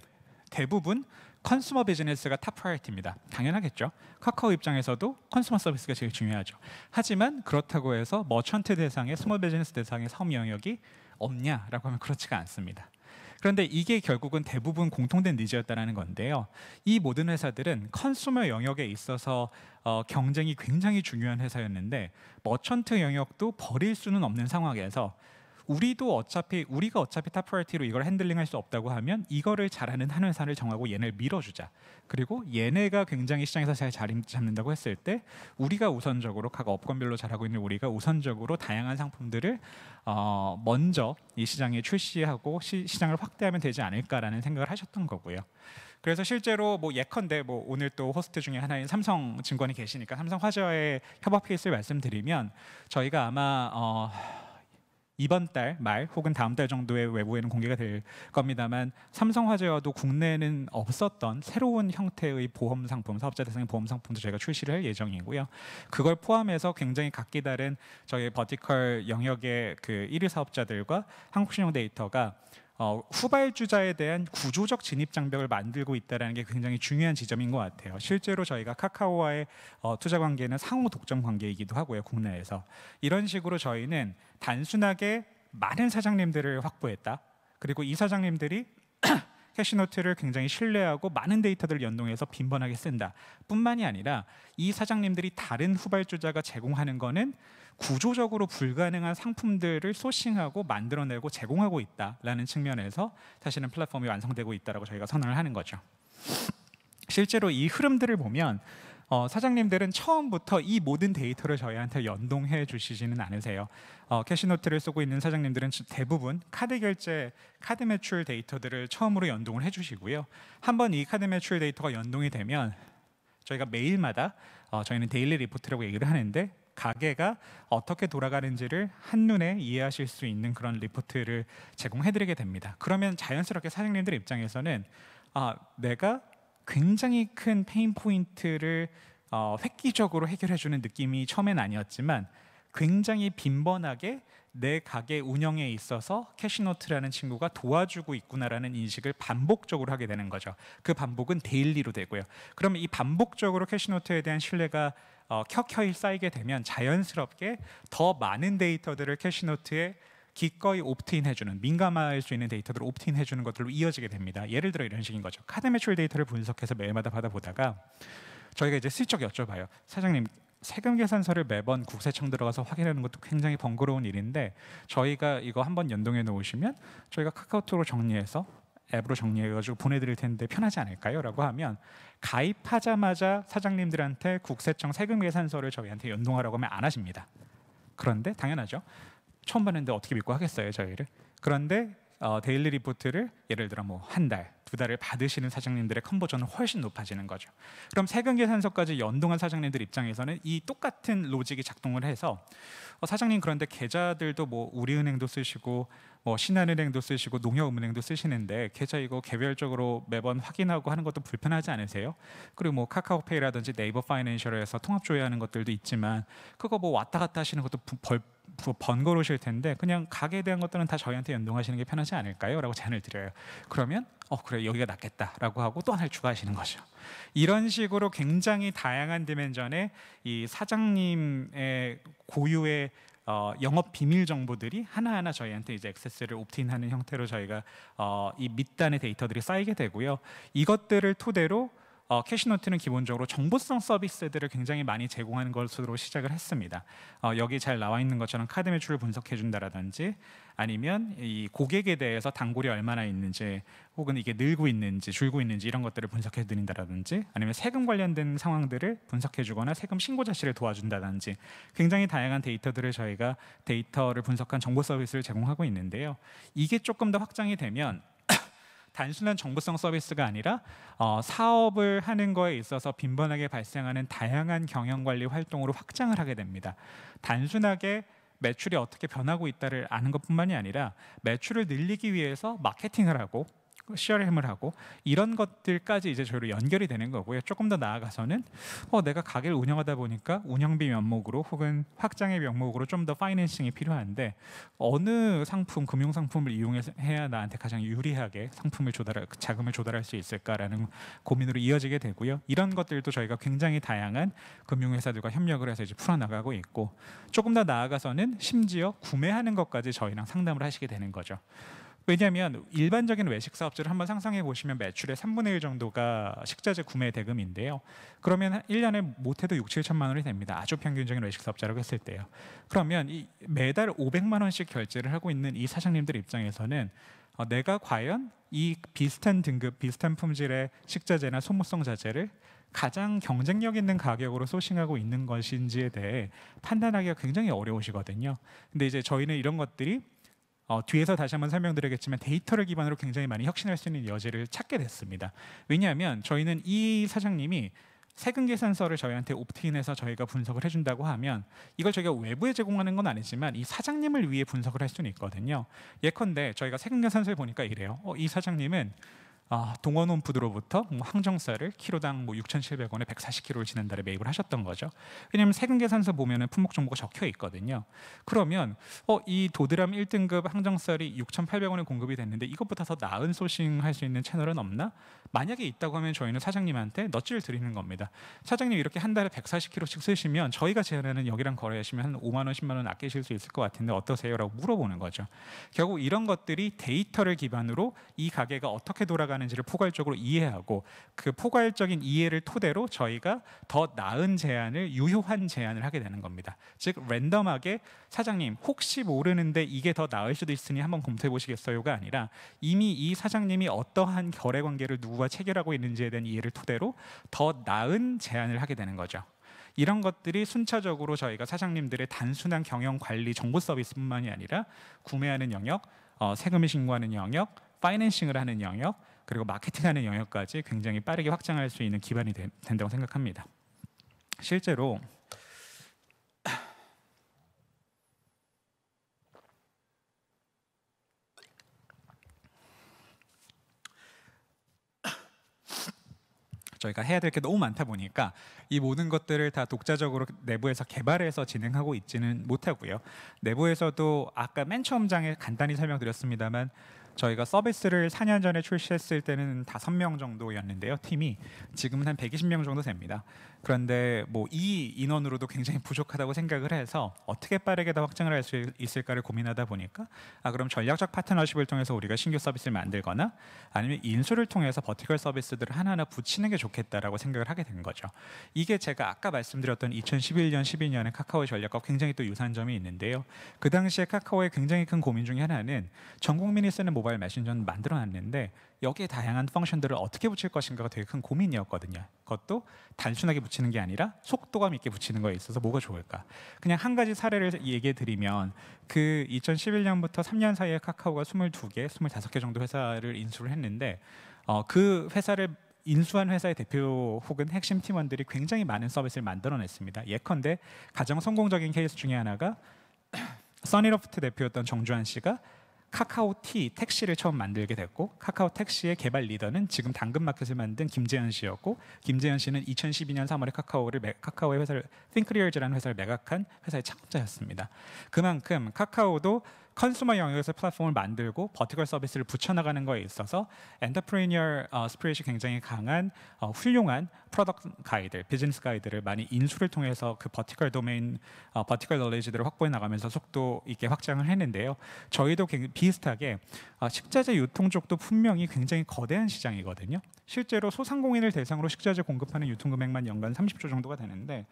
대부분 컨슈머 비즈니스가 탑 프라이어티입니다. 당연하겠죠. 카카오 입장에서도 컨슈머 서비스가 제일 중요하죠. 하지만 그렇다고 해서 머천트 대상의 스몰 비즈니스 대상의 사업 영역이 없냐라고 하면 그렇지가 않습니다. 그런데 이게 결국은 대부분 공통된 니즈였다는 건데요. 이 모든 회사들은 컨슈머 영역에 있어서 경쟁이 굉장히 중요한 회사였는데 머천트 영역도 버릴 수는 없는 상황에서 우리가 어차피 탑 프라이어티로 이걸 핸들링할 수 없다고 하면 이거를 잘하는 한 회사를 정하고 얘네를 밀어주자. 그리고 얘네가 굉장히 시장에서 잘 자리 잡는다고 했을 때 우리가 우선적으로 각 업권별로 잘하고 있는 우리가 우선적으로 다양한 상품들을 먼저 이 시장에 출시하고 시장을 확대하면 되지 않을까라는 생각을 하셨던 거고요. 그래서 실제로 뭐 예컨대 뭐 오늘 또 호스트 중에 하나인 삼성증권이 계시니까 삼성화재와의 협업 케이스를 말씀드리면 저희가 아마 이번 달 말 혹은 다음 달 정도에 외부에는 공개가 될 겁니다만 삼성화재와도 국내에는 없었던 새로운 형태의 보험 상품, 사업자 대상의 보험 상품도 저희가 출시를 할 예정이고요. 그걸 포함해서 굉장히 각기 다른 저희 버티컬 영역의 그 1위 사업자들과 한국신용데이터가 후발주자에 대한 구조적 진입 장벽을 만들고 있다는 게 굉장히 중요한 지점인 것 같아요. 실제로 저희가 카카오와의 투자 관계는 상호 독점 관계이기도 하고요. 국내에서 이런 식으로 저희는 단순하게 많은 사장님들을 확보했다. 그리고 이 사장님들이 캐시노트를 굉장히 신뢰하고 많은 데이터들을 연동해서 빈번하게 쓴다 뿐만이 아니라 이 사장님들이 다른 후발주자가 제공하는 거는 구조적으로 불가능한 상품들을 소싱하고 만들어내고 제공하고 있다라는 측면에서 사실은 플랫폼이 완성되고 있다라고 저희가 선언을 하는 거죠. 실제로 이 흐름들을 보면 사장님들은 처음부터 이 모든 데이터를 저희한테 연동해 주시지는 않으세요. 캐시노트를 쓰고 있는 사장님들은 대부분 카드 결제, 카드 매출 데이터들을 처음으로 연동을 해주시고요. 한번 이 카드 매출 데이터가 연동이 되면 저희가 매일마다 저희는 데일리 리포트라고 얘기를 하는데 가게가 어떻게 돌아가는지를 한눈에 이해하실 수 있는 그런 리포트를 제공해드리게 됩니다. 그러면 자연스럽게 사장님들 입장에서는 내가 굉장히 큰 페인 포인트를 획기적으로 해결해주는 느낌이 처음엔 아니었지만 굉장히 빈번하게 내 가게 운영에 있어서 캐시노트라는 친구가 도와주고 있구나라는 인식을 반복적으로 하게 되는 거죠. 그 반복은 데일리로 되고요. 그러면 이 반복적으로 캐시노트에 대한 신뢰가 켜켜이 쌓이게 되면 자연스럽게 더 많은 데이터들을 캐시노트에 기꺼이 옵트인 해주는, 민감할 수 있는 데이터들을 옵트인 해주는 것들로 이어지게 됩니다. 예를 들어 이런 식인 거죠. 카드 매출 데이터를 분석해서 매일마다 받아보다가 저희가 이제 슬쩍 여쭤봐요. 사장님, 세금 계산서를 매번 국세청 들어가서 확인하는 것도 굉장히 번거로운 일인데 저희가 이거 한번 연동해 놓으시면 저희가 카카오톡으로 정리해서 앱으로 정리해가지고 보내드릴 텐데 편하지 않을까요? 라고 하면 가입하자마자 사장님들한테 국세청 세금 계산서를 저희한테 연동하라고 하면 안 하십니다. 그런데 당연하죠. 처음 봤는데 어떻게 믿고 하겠어요, 저희를. 그런데 데일리 리포트를 예를 들어 뭐 한 달, 두 달을 받으시는 사장님들의 컨버전은 훨씬 높아지는 거죠. 그럼 세금 계산서까지 연동한 사장님들 입장에서는 이 똑같은 로직이 작동을 해서 사장님 그런데 계좌들도 뭐 우리은행도 쓰시고 뭐 신한은행도 쓰시고 농협은행도 쓰시는데 계좌 이거 개별적으로 매번 확인하고 하는 것도 불편하지 않으세요? 그리고 뭐 카카오페이라든지 네이버 파이낸셜에서 통합 조회하는 것들도 있지만 그거 뭐 왔다 갔다 하시는 것도 번거로우실 텐데 그냥 가게에 대한 것들은 다 저희한테 연동하시는 게 편하지 않을까요? 라고 제안을 드려요. 그러면 그래 여기가 낫겠다라고 하고 또 하나를 추가하시는 거죠. 이런 식으로 굉장히 다양한 디멘전의 이 사장님의 고유의 영업 비밀 정보들이 하나하나 저희한테 이제 액세스를 옵트인하는 형태로 저희가 이 밑단의 데이터들이 쌓이게 되고요. 이것들을 토대로 캐시노트는 기본적으로 정보성 서비스들을 굉장히 많이 제공하는 것으로 시작을 했습니다. 여기 잘 나와 있는 것처럼 카드 매출을 분석해 준다라든지 아니면 이 고객에 대해서 단골이 얼마나 있는지 혹은 이게 늘고 있는지 줄고 있는지 이런 것들을 분석해 드린다라든지 아니면 세금 관련된 상황들을 분석해 주거나 세금 신고 자시를 도와준다든지 굉장히 다양한 데이터들을 저희가 데이터를 분석한 정보 서비스를 제공하고 있는데요. 이게 조금 더 확장이 되면 단순한 정보성 서비스가 아니라 사업을 하는 거에 있어서 빈번하게 발생하는 다양한 경영관리 활동으로 확장을 하게 됩니다. 단순하게 매출이 어떻게 변하고 있다를 아는 것뿐만이 아니라 매출을 늘리기 위해서 마케팅을 하고 CRM을 하고 이런 것들까지 이제 저희로 연결이 되는 거고요. 조금 더 나아가서는 내가 가게를 운영하다 보니까 운영비 명목으로 혹은 확장의 명목으로 좀 더 파이낸싱이 필요한데 어느 상품, 금융 상품을 이용해야 나한테 가장 유리하게 자금을 조달할 수 있을까라는 고민으로 이어지게 되고요. 이런 것들도 저희가 굉장히 다양한 금융회사들과 협력을 해서 이제 풀어나가고 있고 조금 더 나아가서는 심지어 구매하는 것까지 저희랑 상담을 하시게 되는 거죠. 왜냐하면 일반적인 외식 사업자를 한번 상상해 보시면 매출의 3분의 1 정도가 식자재 구매 대금인데요. 그러면 1년에 못해도 6, 7천만 원이 됩니다. 아주 평균적인 외식 사업자라고 했을 때요. 그러면 매달 500만 원씩 결제를 하고 있는 이 사장님들 입장에서는 내가 과연 이 비슷한 등급, 비슷한 품질의 식자재나 소모성 자재를 가장 경쟁력 있는 가격으로 소싱하고 있는 것인지에 대해 판단하기가 굉장히 어려우시거든요. 근데 이제 저희는 이런 것들이 뒤에서 다시 한번 설명드리겠지만 데이터를 기반으로 굉장히 많이 혁신할 수 있는 여지를 찾게 됐습니다. 왜냐하면 저희는 이 사장님이 세금 계산서를 저희한테 옵트인해서 저희가 분석을 해준다고 하면 이걸 저희가 외부에 제공하는 건 아니지만 이 사장님을 위해 분석을 할 수는 있거든요. 예컨대 저희가 세금 계산서에 보니까 이래요. 이 사장님은 동원홈푸드로부터 항정살을 키로당 6,700원에 140kg를 지난달에 매입을 하셨던 거죠. 왜냐하면 세금 계산서 보면은 품목 정보가 적혀 있거든요. 그러면 이 도드람 1등급 항정살이 6,800원에 공급이 됐는데 이것보다 더 나은 소싱할 수 있는 채널은 없나? 만약에 있다고 하면 저희는 사장님한테 넛지를 드리는 겁니다. 사장님 이렇게 한 달에 140kg씩 쓰시면 저희가 제안하는 여기랑 거래하시면 한 5만 원, 10만 원 아끼실 수 있을 것 같은데 어떠세요? 라고 물어보는 거죠. 결국 이런 것들이 데이터를 기반으로 이 가게가 어떻게 돌아가는지를 포괄적으로 이해하고 그 포괄적인 이해를 토대로 저희가 더 나은 제안을, 유효한 제안을 하게 되는 겁니다. 즉 랜덤하게 사장님 혹시 모르는데 이게 더 나을 수도 있으니 한번 검토해 보시겠어요가 아니라 이미 이 사장님이 어떠한 거래 관계를 누구와 체결하고 있는지에 대한 이해를 토대로 더 나은 제안을 하게 되는 거죠. 이런 것들이 순차적으로 저희가 사장님들의 단순한 경영 관리 정보 서비스뿐만이 아니라 구매하는 영역, 세금을 신고하는 영역, 파이낸싱을 하는 영역, 그리고 마케팅하는 영역까지 굉장히 빠르게 확장할 수 있는 기반이 된다고 생각합니다. 실제로 저희가 해야 될 게 너무 많다 보니까 이 모든 것들을 다 독자적으로 내부에서 개발해서 진행하고 있지는 못하고요. 내부에서도 아까 맨 처음 장에 간단히 설명드렸습니다만 저희가 서비스를 4년 전에 출시했을 때는 5명 정도였는데요. 팀이 지금은 한 120명 정도 됩니다. 그런데 이 인원으로도 굉장히 부족하다고 생각을 해서 어떻게 빠르게 더 확장을 할 수 있을까를 고민하다 보니까 그럼 전략적 파트너십을 통해서 우리가 신규 서비스를 만들거나 아니면 인수를 통해서 버티컬 서비스들을 하나하나 붙이는 게 좋겠다라고 생각을 하게 된 거죠. 이게 제가 아까 말씀드렸던 2011년, 12년의 카카오의 전략과 굉장히 또 유사한 점이 있는데요. 그 당시에 카카오의 굉장히 큰 고민 중에 하나는 전 국민이 쓰는 모바일 메신저는 만들어놨는데 여기에 다양한 펑션들을 어떻게 붙일 것인가가 되게 큰 고민이었거든요. 그것도 단순하게 붙이는 게 아니라 속도감 있게 붙이는 거에 있어서 뭐가 좋을까? 그냥 한 가지 사례를 얘기해 드리면 그 2011년부터 3년 사이에 카카오가 22개, 25개 정도 회사를 인수를 했는데 그 회사를 인수한 회사의 대표 혹은 핵심 팀원들이 굉장히 많은 서비스를 만들어냈습니다. 예컨대 가장 성공적인 케이스 중에 하나가 써니로프트 대표였던 정주환 씨가 카카오티 택시를 처음 만들게 됐고 카카오 택시의 개발 리더는 지금 당근마켓을 만든 김재현 씨였고 김재현 씨는 2012년 3월에 카카오의 회사를 ThinkReals라는 회사를 매각한 회사의 창업자였습니다. 그만큼 카카오도 컨슈머 영역에서 플랫폼을 만들고 버티컬 서비스를 붙여나가는 거에 있어서 엔터프리니어 스피릿이 굉장히 강한 훌륭한 프로덕트 가이드, 비즈니스 가이드를 많이 인수를 통해서 그 버티컬 도메인, 버티컬 너리지들을 확보해 나가면서 속도 있게 확장을 했는데요. 저희도 비슷하게 식자재 유통 쪽도 분명히 굉장히 거대한 시장이거든요. 실제로 소상공인을 대상으로 식자재 공급하는 유통 금액만 연간 30조 정도가 되는데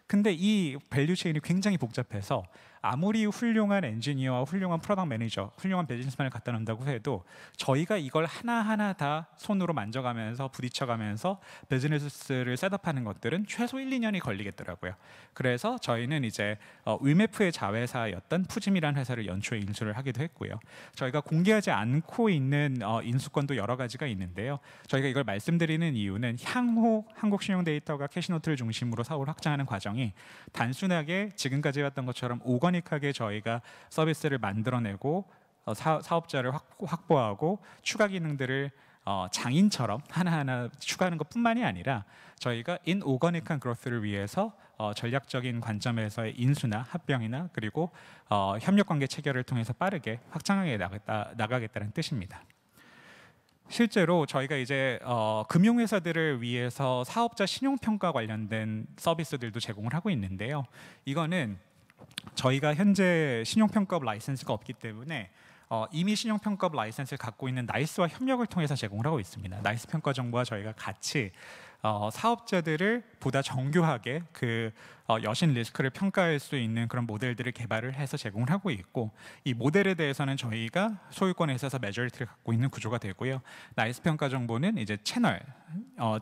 근데 이 밸류 체인이 굉장히 복잡해서 아무리 훌륭한 엔지니어와 훌륭한 프로덕트 매니저, 훌륭한 비즈니스맨을 갖다 놓는다고 해도 저희가 이걸 하나하나 다 손으로 만져가면서 부딪혀가면서 비즈니스를 셋업하는 것들은 최소 1, 2년이 걸리겠더라고요. 그래서 저희는 이제 위메프의 자회사였던 푸짐이라는 회사를 연초에 인수를 하기도 했고요. 저희가 공개하지 않고 있는 인수권도 여러 가지가 있는데요. 저희가 이걸 말씀드리는 이유는 향후 한국신용데이터가 캐시노트를 중심으로 사업을 확장하는 과정이 단순하게 지금까지 해왔던 것처럼 오거닉하게 저희가 서비스를 만들어내고 사업자를 확보하고 추가 기능들을 장인처럼 하나하나 추가하는 것뿐만이 아니라 저희가 인오거닉한 그로스를 위해서 전략적인 관점에서의 인수나 합병이나 그리고 협력관계 체결을 통해서 빠르게 확장하게 나가겠다는 뜻입니다. 실제로 저희가 이제 금융회사들을 위해서 사업자 신용평가 관련된 서비스들도 제공을 하고 있는데요. 이거는 저희가 현재 신용평가업 라이센스가 없기 때문에 이미 신용평가업 라이센스를 갖고 있는 나이스와 협력을 통해서 제공을 하고 있습니다. 나이스 평가정보와 저희가 같이 사업자들을 보다 정교하게 그 여신 리스크를 평가할 수 있는 그런 모델들을 개발을 해서 제공을 하고 있고, 이 모델에 대해서는 저희가 소유권에 있어서 메저리티를 갖고 있는 구조가 되고요. 나이스 평가 정보는 이제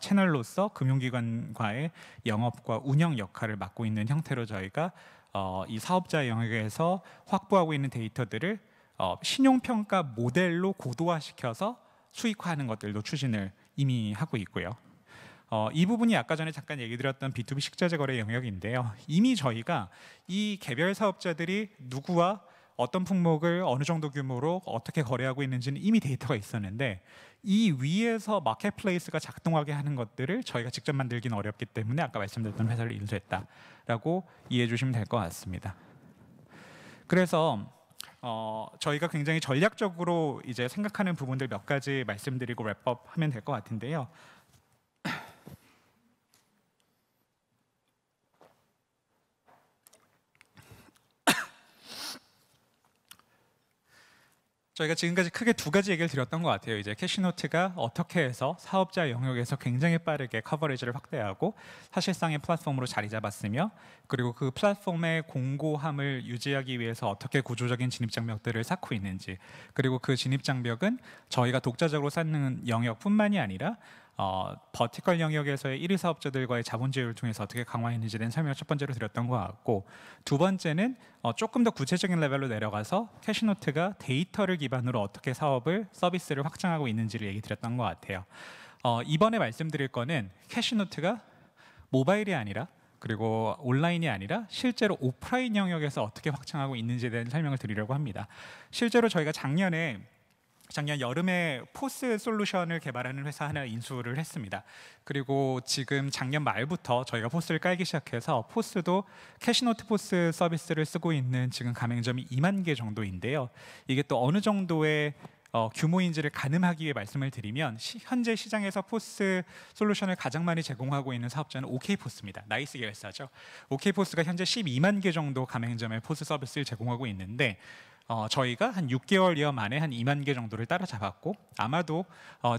채널로서 금융기관과의 영업과 운영 역할을 맡고 있는 형태로 저희가 이 사업자 영역에서 확보하고 있는 데이터들을 신용평가 모델로 고도화시켜서 수익화하는 것들도 추진을 이미 하고 있고요. 이 부분이 아까 전에 잠깐 얘기 드렸던 B2B 식자재 거래 영역인데요. 이미 저희가 이 개별 사업자들이 누구와 어떤 품목을 어느 정도 규모로 어떻게 거래하고 있는지는 이미 데이터가 있었는데, 이 위에서 마켓플레이스가 작동하게 하는 것들을 저희가 직접 만들기는 어렵기 때문에 아까 말씀드렸던 회사를 인수했다라고 이해해 주시면 될 것 같습니다. 그래서 저희가 굉장히 전략적으로 이제 생각하는 부분들 몇 가지 말씀드리고 랩업 하면 될 것 같은데요. 저희가 지금까지 크게 두 가지 얘기를 드렸던 것 같아요. 이제 캐시노트가 어떻게 해서 사업자 영역에서 굉장히 빠르게 커버리지를 확대하고 사실상의 플랫폼으로 자리 잡았으며, 그리고 그 플랫폼의 공고함을 유지하기 위해서 어떻게 구조적인 진입장벽들을 쌓고 있는지, 그리고 그 진입장벽은 저희가 독자적으로 쌓는 영역뿐만이 아니라 버티컬 영역에서의 1위 사업자들과의 자본 제휴를 통해서 어떻게 강화했는지에 대한 설명을 첫 번째로 드렸던 것 같고, 두 번째는 조금 더 구체적인 레벨로 내려가서 캐시노트가 데이터를 기반으로 어떻게 사업을, 서비스를 확장하고 있는지를 얘기 드렸던 것 같아요. 이번에 말씀드릴 거는 캐시노트가 모바일이 아니라, 그리고 온라인이 아니라 실제로 오프라인 영역에서 어떻게 확장하고 있는지에 대한 설명을 드리려고 합니다. 실제로 저희가 작년 여름에 포스 솔루션을 개발하는 회사 하나 인수를 했습니다. 그리고 지금 작년 말부터 저희가 포스를 깔기 시작해서 포스도 캐시노트 포스 서비스를 쓰고 있는 지금 가맹점이 2만 개 정도인데요. 이게 또 어느 정도의 규모인지를 가늠하기 위해 말씀을 드리면, 현재 시장에서 포스 솔루션을 가장 많이 제공하고 있는 사업자는 OK포스입니다. 나이스 계열사죠. OK포스가 현재 12만 개 정도 가맹점에 포스 서비스를 제공하고 있는데, 저희가 한 6개월여 만에 한 2만 개 정도를 따라잡았고, 아마도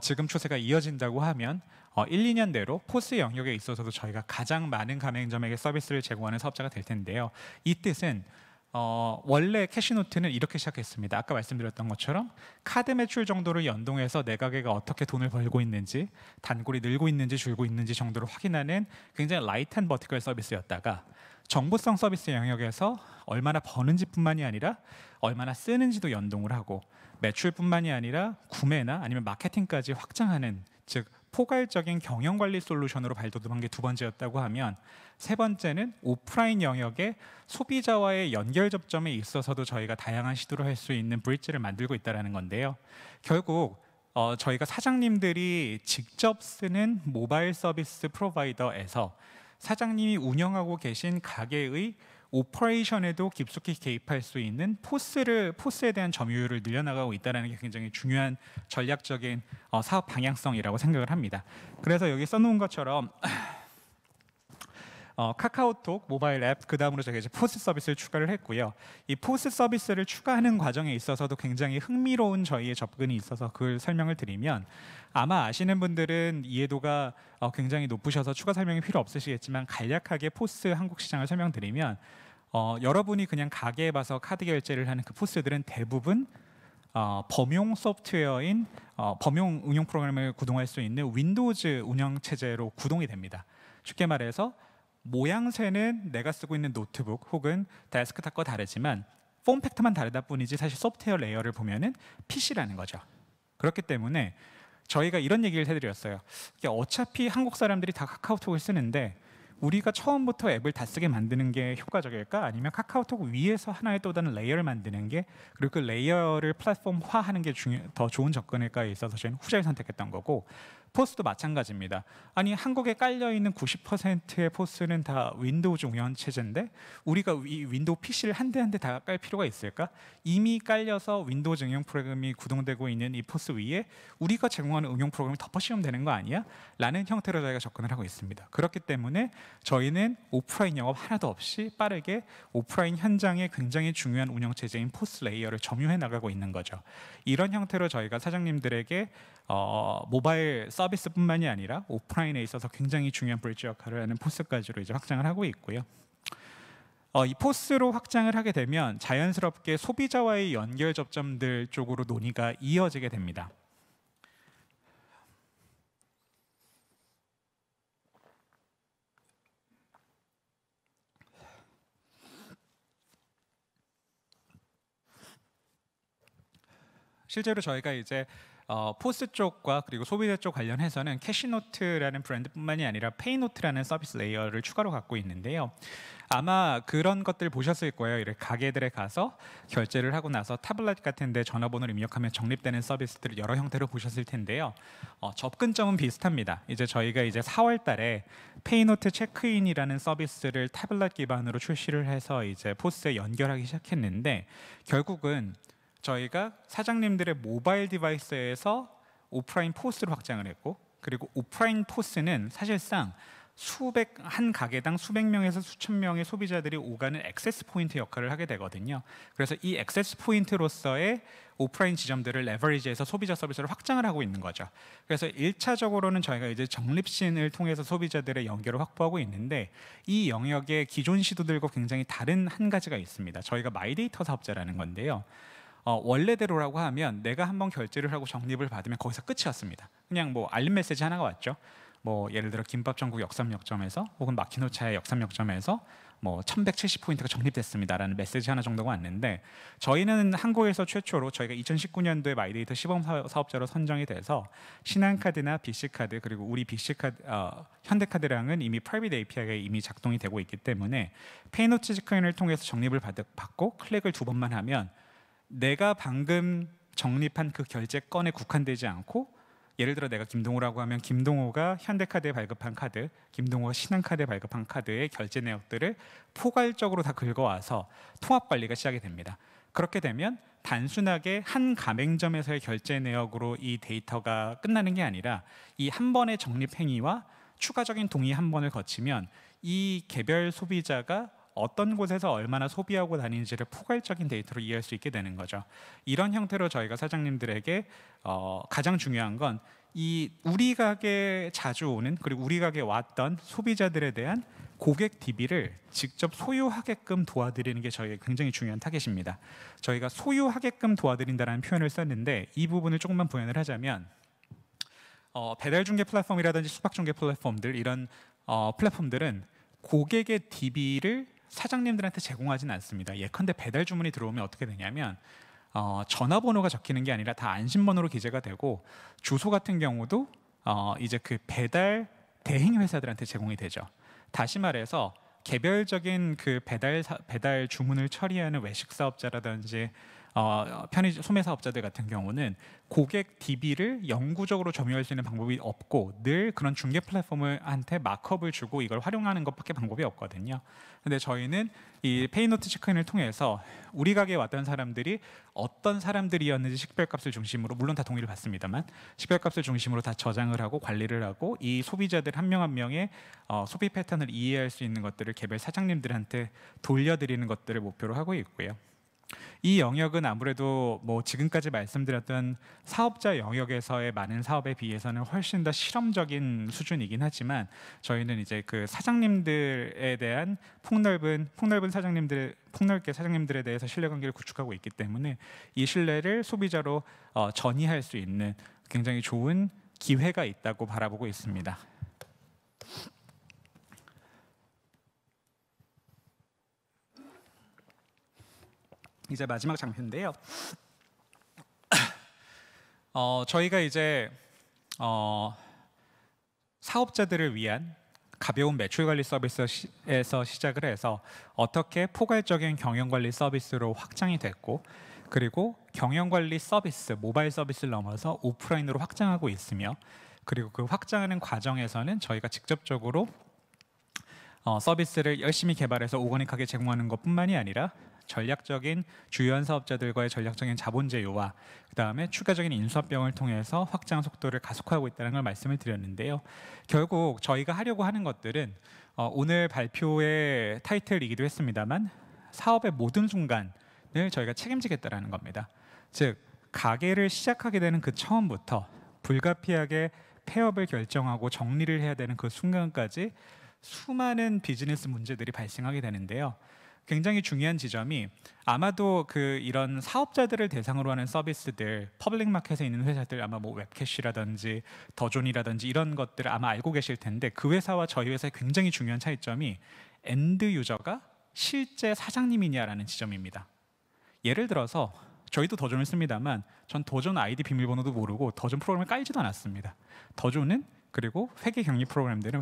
지금 추세가 이어진다고 하면 1, 2년 내로 포스 영역에 있어서도 저희가 가장 많은 가맹점에게 서비스를 제공하는 사업자가 될 텐데요. 이 뜻은 원래 캐시노트는 이렇게 시작했습니다. 아까 말씀드렸던 것처럼 카드 매출 정도를 연동해서 내 가게가 어떻게 돈을 벌고 있는지, 단골이 늘고 있는지 줄고 있는지 정도를 확인하는 굉장히 라이트한 버티컬 서비스였다가, 정보성 서비스 영역에서 얼마나 버는지 뿐만이 아니라 얼마나 쓰는지도 연동을 하고, 매출뿐만이 아니라 구매나 아니면 마케팅까지 확장하는, 즉 포괄적인 경영관리 솔루션으로 발돋움한 게 두 번째였다고 하면, 세 번째는 오프라인 영역의 소비자와의 연결 접점에 있어서도 저희가 다양한 시도를 할 수 있는 브릿지를 만들고 있다는 건데요. 결국 저희가 사장님들이 직접 쓰는 모바일 서비스 프로바이더에서 사장님이 운영하고 계신 가게의 오퍼레이션에도 깊숙이 개입할 수 있는 포스에 대한 점유율을 늘려나가고 있다는 게 굉장히 중요한 전략적인 사업 방향성이라고 생각을 합니다. 그래서 여기 써놓은 것처럼 카카오톡 모바일 앱, 그 다음으로 저희가 이제 포스 서비스를 추가를 했고요. 이 포스 서비스를 추가하는 과정에 있어서도 굉장히 흥미로운 저희의 접근이 있어서 그걸 설명을 드리면, 아마 아시는 분들은 이해도가 굉장히 높으셔서 추가 설명이 필요 없으시겠지만, 간략하게 포스 한국 시장을 설명드리면, 여러분이 그냥 가게에 봐서 카드 결제를 하는 그 포스들은 대부분 범용 소프트웨어인 범용 응용 프로그램을 구동할 수 있는 윈도우즈 운영 체제로 구동이 됩니다. 쉽게 말해서 모양새는 내가 쓰고 있는 노트북 혹은 데스크탑과 다르지만 폼 팩터만 다르다 뿐이지 사실 소프트웨어 레이어를 보면은 PC라는 거죠. 그렇기 때문에 저희가 이런 얘기를 해드렸어요. 어차피 한국 사람들이 다 카카오톡을 쓰는데 우리가 처음부터 앱을 다 쓰게 만드는 게 효과적일까? 아니면 카카오톡 위에서 하나의 또 다른 레이어를 만드는 게, 그리고 그 레이어를 플랫폼화하는 게 더 좋은 접근일까에 있어서 저희는 후자를 선택했던 거고, 포스도 마찬가지입니다. 아니 한국에 깔려 있는 90%의 포스는 다 윈도우즈 운영 체제인데 우리가 이 윈도우 PC를 한 대 한 대 다 깔 필요가 있을까? 이미 깔려서 윈도우즈 응용 프로그램이 구동되고 있는 이 포스 위에 우리가 제공하는 응용 프로그램을 덮어씌우면 되는 거 아니야? 라는 형태로 저희가 접근을 하고 있습니다. 그렇기 때문에 저희는 오프라인 영업 하나도 없이 빠르게 오프라인 현장에 굉장히 중요한 운영 체제인 포스 레이어를 점유해 나가고 있는 거죠. 이런 형태로 저희가 사장님들에게 모바일 서비스뿐만이 아니라 오프라인에 있어서 굉장히 중요한 브릿지 역할을 하는 포스까지로 이제 확장을 하고 있고요. 이 포스로 확장을 하게 되면 자연스럽게 소비자와의 연결 접점들 쪽으로 논의가 이어지게 됩니다. 실제로 저희가 이제 포스 쪽과 그리고 소비자 쪽 관련해서는 캐시노트라는 브랜드뿐만이 아니라 페이노트라는 서비스 레이어를 추가로 갖고 있는데요. 아마 그런 것들 보셨을 거예요. 이렇게 가게들에 가서 결제를 하고 나서 타블렛 같은 데 전화번호를 입력하면 적립되는 서비스들을 여러 형태로 보셨을 텐데요. 접근점은 비슷합니다. 이제 저희가 이제 4월 달에 페이노트 체크인이라는 서비스를 타블렛 기반으로 출시를 해서 이제 포스에 연결하기 시작했는데 결국은 저희가 사장님들의 모바일 디바이스에서 오프라인 포스를 확장을 했고 그리고 오프라인 포스는 사실상 한 가게당 수백 명에서 수천 명의 소비자들이 오가는 액세스 포인트 역할을 하게 되거든요. 그래서 이 액세스 포인트로서의 오프라인 지점들을 레버리지해서 소비자 서비스를 확장을 하고 있는 거죠. 그래서 1차적으로는 저희가 이제 적립신을 통해서 소비자들의 연결을 확보하고 있는데 이 영역의 기존 시도들과 굉장히 다른 한 가지가 있습니다. 저희가 마이데이터 사업자라는 건데요. 원래대로라고 하면 내가 한번 결제를 하고 적립을 받으면 거기서 끝이었습니다. 그냥 뭐 알림 메시지 하나가 왔죠. 뭐 예를 들어 김밥전국 역삼역점에서 혹은 마키노차의 역삼역점에서 뭐 1170포인트가 적립됐습니다라는 메시지 하나 정도가 왔는데 저희는 한국에서 최초로 저희가 2019년도에 마이데이터 시범 사업자로 선정이 돼서 신한카드나 BC카드 그리고 우리 BC카드 현대카드랑은 이미 프라이빗 API가 이미 작동이 되고 있기 때문에 페이노트 체크인을 통해서 적립을 받고 클릭을 2번만 하면 내가 방금 적립한 그 결제 건에 국한되지 않고 예를 들어 내가 김동호라고 하면 김동호가 현대카드에 발급한 카드, 김동호가 신한카드에 발급한 카드의 결제 내역들을 포괄적으로 다 긁어와서 통합 관리가 시작이 됩니다. 그렇게 되면 단순하게 한 가맹점에서의 결제 내역으로 이 데이터가 끝나는 게 아니라 이 한 번의 적립 행위와 추가적인 동의 한 번을 거치면 이 개별 소비자가 어떤 곳에서 얼마나 소비하고 다니는지를 포괄적인 데이터로 이해할 수 있게 되는 거죠. 이런 형태로 저희가 사장님들에게 가장 중요한 건 이 우리 가게에 자주 오는 그리고 우리 가게에 왔던 소비자들에 대한 고객 DB를 직접 소유하게끔 도와드리는 게 저희의 굉장히 중요한 타겟입니다. 저희가 소유하게끔 도와드린다는 표현을 썼는데 이 부분을 조금만 부연을 하자면 배달 중개 플랫폼이라든지 숙박 중개 플랫폼들 이런 플랫폼들은 고객의 DB를 사장님들한테 제공하지는 않습니다. 예컨대 배달 주문이 들어오면 어떻게 되냐면 전화번호가 적히는 게 아니라 다 안심번호로 기재가 되고 주소 같은 경우도 이제 그 배달 대행 회사들한테 제공이 되죠. 다시 말해서 개별적인 그 배달 주문을 처리하는 외식 사업자라든지 편의점 소매 사업자들 같은 경우는 고객 DB를 영구적으로 점유할 수 있는 방법이 없고 늘 그런 중개 플랫폼한테 마크업을 주고 이걸 활용하는 것밖에 방법이 없거든요. 근데 저희는 이 페이노트 체크인을 통해서 우리 가게에 왔던 사람들이 어떤 사람들이었는지 식별값을 중심으로 물론 다 동의를 받습니다만 식별값을 중심으로 다 저장을 하고 관리를 하고 이 소비자들 한 명 한 명의 소비 패턴을 이해할 수 있는 것들을 개별 사장님들한테 돌려드리는 것들을 목표로 하고 있고요. 이 영역은 아무래도 뭐 지금까지 말씀드렸던 사업자 영역에서의 많은 사업에 비해서는 훨씬 더 실험적인 수준이긴 하지만 저희는 이제 그 사장님들에 대한 폭넓게 사장님들에 대해서 신뢰관계를 구축하고 있기 때문에 이 신뢰를 소비자로 전이할 수 있는 굉장히 좋은 기회가 있다고 바라보고 있습니다. 이제 마지막 장면인데요. 저희가 이제 사업자들을 위한 가벼운 매출 관리 서비스에서 시작을 해서 어떻게 포괄적인 경영 관리 서비스로 확장이 됐고 그리고 경영 관리 서비스, 모바일 서비스를 넘어서 오프라인으로 확장하고 있으며 그리고 그 확장하는 과정에서는 저희가 직접적으로 서비스를 열심히 개발해서 오거닉하게 제공하는 것뿐만이 아니라 전략적인 주요한 사업자들과의 전략적인 자본 제휴와 그다음에 추가적인 인수합병을 통해서 확장 속도를 가속화하고 있다는 걸 말씀을 드렸는데요. 결국 저희가 하려고 하는 것들은 오늘 발표의 타이틀이기도 했습니다만 사업의 모든 순간을 저희가 책임지겠다라는 겁니다. 즉 가게를 시작하게 되는 그 처음부터 불가피하게 폐업을 결정하고 정리를 해야 되는 그 순간까지 수많은 비즈니스 문제들이 발생하게 되는데요. 굉장히 중요한 지점이 아마도 이런 사업자들을 대상으로 하는 서비스들, 퍼블릭 마켓에 있는 회사들 아마 뭐 웹캐시라든지 더존이라든지 이런 것들을 아마 알고 계실 텐데 그 회사와 저희 회사의 굉장히 중요한 차이점이 엔드 유저가 실제 사장님이냐라는 지점입니다. 예를 들어서 저희도 더존을 씁니다만 전 더존 아이디 비밀번호도 모르고 더존 프로그램을 깔지도 않았습니다. 더존은 그리고 회계 격리 프로그램들은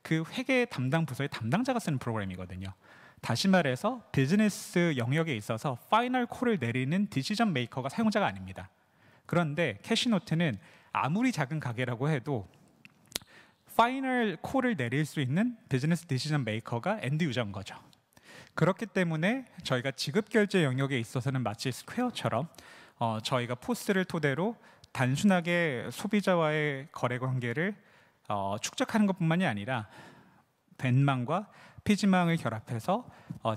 그 회계 담당 부서의 담당자가 쓰는 프로그램이거든요. 다시 말해서 비즈니스 영역에 있어서 파이널 콜을 내리는 디시전 메이커가 사용자가 아닙니다. 그런데 캐시노트는 아무리 작은 가게라고 해도 파이널 콜을 내릴 수 있는 비즈니스 디시전 메이커가 엔드 유저인 거죠. 그렇기 때문에 저희가 지급 결제 영역에 있어서는 마치 스퀘어처럼 저희가 포스를 토대로 단순하게 소비자와의 거래 관계를 축적하는 것뿐만이 아니라 벤망과 피지망을 결합해서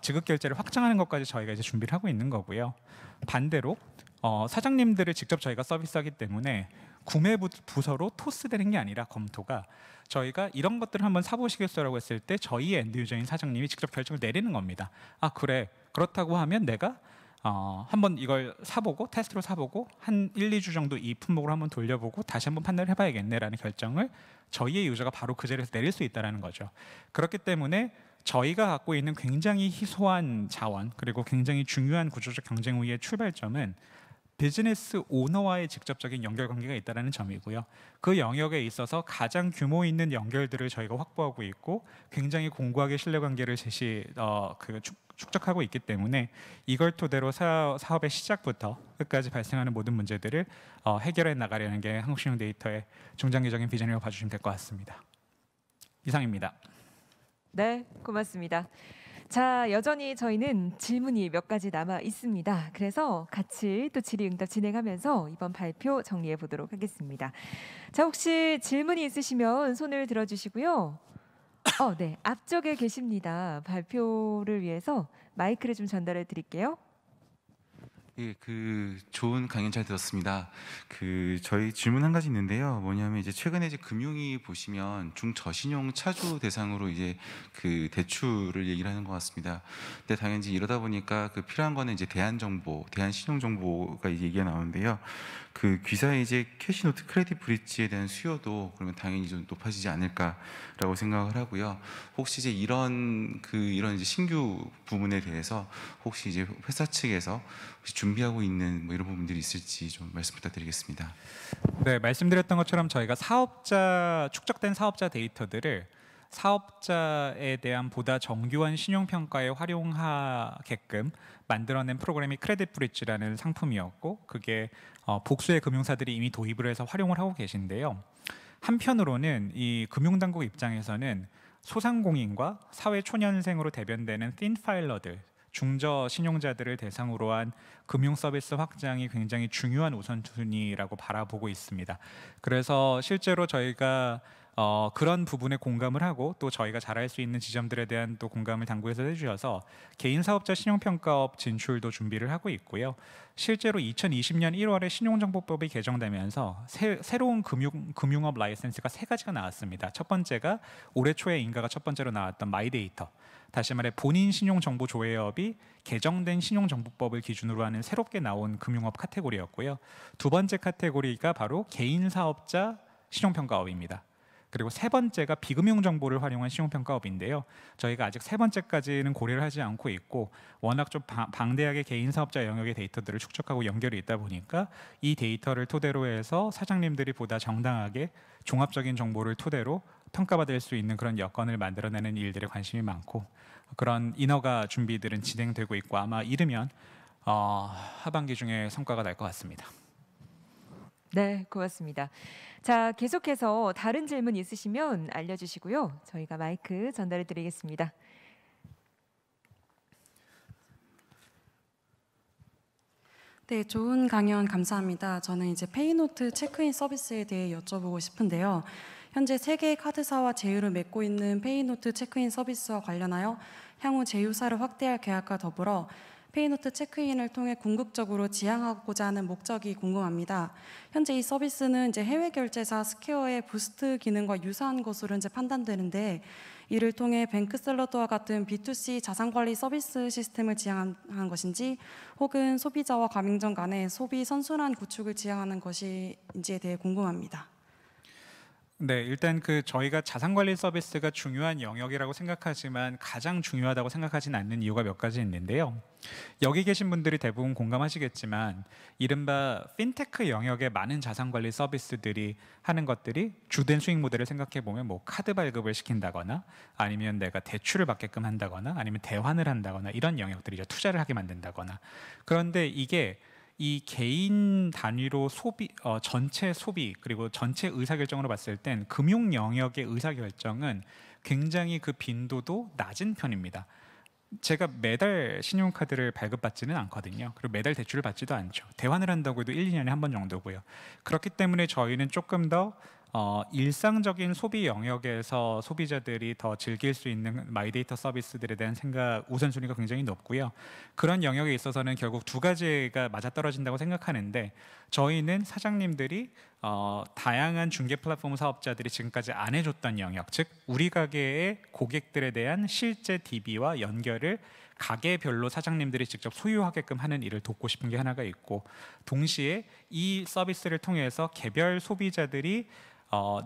지급 결제를 확장하는 것까지 저희가 이제 준비를 하고 있는 거고요. 반대로 사장님들을 직접 저희가 서비스하기 때문에 구매 부서로 토스되는 게 아니라 검토가 저희가 이런 것들을 한번 사보시겠어라고 했을 때 저희 엔드 유저인 사장님이 직접 결정을 내리는 겁니다. 아 그래 그렇다고 하면 내가 한번 이걸 사보고 테스트로 사보고 한 1, 2주 정도 이 품목으로 한번 돌려보고 다시 한번 판단을 해봐야겠네라는 결정을 저희의 유저가 바로 그 자리에서 내릴 수 있다는 거죠. 그렇기 때문에 저희가 갖고 있는 굉장히 희소한 자원 그리고 굉장히 중요한 구조적 경쟁 우위의 출발점은 비즈니스 오너와의 직접적인 연결관계가 있다는 점이고요. 그 영역에 있어서 가장 규모 있는 연결들을 저희가 확보하고 있고 굉장히 공고하게 신뢰관계를 축적하고 있기 때문에 이걸 토대로 사업의 시작부터 끝까지 발생하는 모든 문제들을 해결해 나가려는 게 한국신용데이터의 중장기적인 비전이라고 봐주시면 될 것 같습니다. 이상입니다. 네, 고맙습니다. 자, 여전히 저희는 질문이 몇 가지 남아 있습니다. 그래서 같이 또 질의응답 진행하면서 이번 발표 정리해 보도록 하겠습니다. 자, 혹시 질문이 있으시면 손을 들어주시고요. 네, 앞쪽에 계십니다. 발표를 위해서 마이크를 좀 전달해 드릴게요. 예, 좋은 강연 잘 들었습니다. 저희 질문 한 가지 있는데요. 뭐냐면 이제 최근에 이제 금융위 보시면 중저신용 차주 대상으로 이제 대출을 얘기를 하는 것 같습니다. 근데 당연히 이제 이러다 보니까 필요한 거는 이제 대안정보, 대안신용정보가 이제 얘기가 나오는데요. 귀사의 이제 캐시노트 크레딧 브릿지에 대한 수요도 그러면 당연히 좀 높아지지 않을까라고 생각을 하고요. 혹시 이제 이런 이제 신규 부분에 대해서 혹시 이제 회사 측에서 혹시 준비하고 있는 뭐 이런 부분들이 있을지 좀 말씀 부탁드리겠습니다. 네, 말씀드렸던 것처럼 저희가 축적된 사업자 데이터들을 사업자에 대한 보다 정교한 신용평가에 활용하게끔 만들어낸 프로그램이 크레딧 브릿지라는 상품이었고 그게 복수의 금융사들이 이미 도입을 해서 활용을 하고 계신데요. 한편으로는 이 금융당국 입장에서는 소상공인과 사회 초년생으로 대변되는 틴파일러들 중저 신용자들을 대상으로 한 금융 서비스 확장이 굉장히 중요한 우선순위라고 바라보고 있습니다. 그래서 실제로 저희가 그런 부분에 공감을 하고 또 저희가 잘할 수 있는 지점들에 대한 또 공감을 당부해서 해주셔서 개인 사업자 신용평가업 진출도 준비를 하고 있고요. 실제로 2020년 1월에 신용정보법이 개정되면서 새로운 금융업 라이센스가 3가지가 나왔습니다. 첫 번째가 올해 초에 인가가 첫 번째로 나왔던 마이데이터. 다시 말해 본인 신용정보조회업이 개정된 신용정보법을 기준으로 하는 새롭게 나온 금융업 카테고리였고요. 두 번째 카테고리가 바로 개인 사업자 신용평가업입니다. 그리고 세 번째가 비금융 정보를 활용한 신용평가업인데요. 저희가 아직 세 번째까지는 고려를 하지 않고 있고 워낙 좀 방대하게 개인 사업자 영역의 데이터들을 축적하고 연결이 있다 보니까 이 데이터를 토대로 해서 사장님들이 보다 정당하게 종합적인 정보를 토대로 평가받을 수 있는 그런 여건을 만들어내는 일들에 관심이 많고 그런 인허가 준비들은 진행되고 있고 아마 이르면 하반기 중에 성과가 날 것 같습니다. 네, 고맙습니다. 자, 계속해서 다른 질문 있으시면 알려주시고요. 저희가 마이크 전달해 드리겠습니다. 네, 좋은 강연 감사합니다. 저는 이제 페이노트 체크인 서비스에 대해 여쭤보고 싶은데요. 현재 세 개의 카드사와 제휴를 맺고 있는 페이노트 체크인 서비스와 관련하여 향후 제휴사를 확대할 계약과 더불어 페이노트 체크인을 통해 궁극적으로 지향하고자 하는 목적이 궁금합니다. 현재 이 서비스는 이제 해외 결제사 스퀘어의 부스트 기능과 유사한 것으로 이제 판단되는데, 이를 통해 뱅크샐러드와 같은 B2C 자산관리 서비스 시스템을 지향한 것인지, 혹은 소비자와 가맹점 간의 소비 선순환 구축을 지향하는 것인지에 대해 궁금합니다. 네, 일단 저희가 자산관리 서비스가 중요한 영역이라고 생각하지만 가장 중요하다고 생각하진 않는 이유가 몇 가지 있는데요. 여기 계신 분들이 대부분 공감하시겠지만 이른바 핀테크 영역의 많은 자산관리 서비스들이 하는 것들이 주된 수익 모델을 생각해 보면 뭐 카드 발급을 시킨다거나 아니면 내가 대출을 받게끔 한다거나 아니면 대환을 한다거나 이런 영역들이죠. 투자를 하게 만든다거나. 그런데 이게 이 개인 단위로 전체 소비 그리고 전체 의사결정으로 봤을 땐 금융 영역의 의사결정은 굉장히 그 빈도도 낮은 편입니다. 제가 매달 신용카드를 발급받지는 않거든요. 그리고 매달 대출을 받지도 않죠. 대환을 한다고 해도 1, 2년에 한 번 정도고요. 그렇기 때문에 저희는 조금 더 일상적인 소비 영역에서 소비자들이 더 즐길 수 있는 마이데이터 서비스들에 대한 우선순위가 굉장히 높고요. 그런 영역에 있어서는 결국 두 가지가 맞아떨어진다고 생각하는데, 저희는 사장님들이 다양한 중개 플랫폼 사업자들이 지금까지 안 해줬던 영역, 즉 우리 가게의 고객들에 대한 실제 DB와 연결을 가게별로 사장님들이 직접 소유하게끔 하는 일을 돕고 싶은 게 하나가 있고, 동시에 이 서비스를 통해서 개별 소비자들이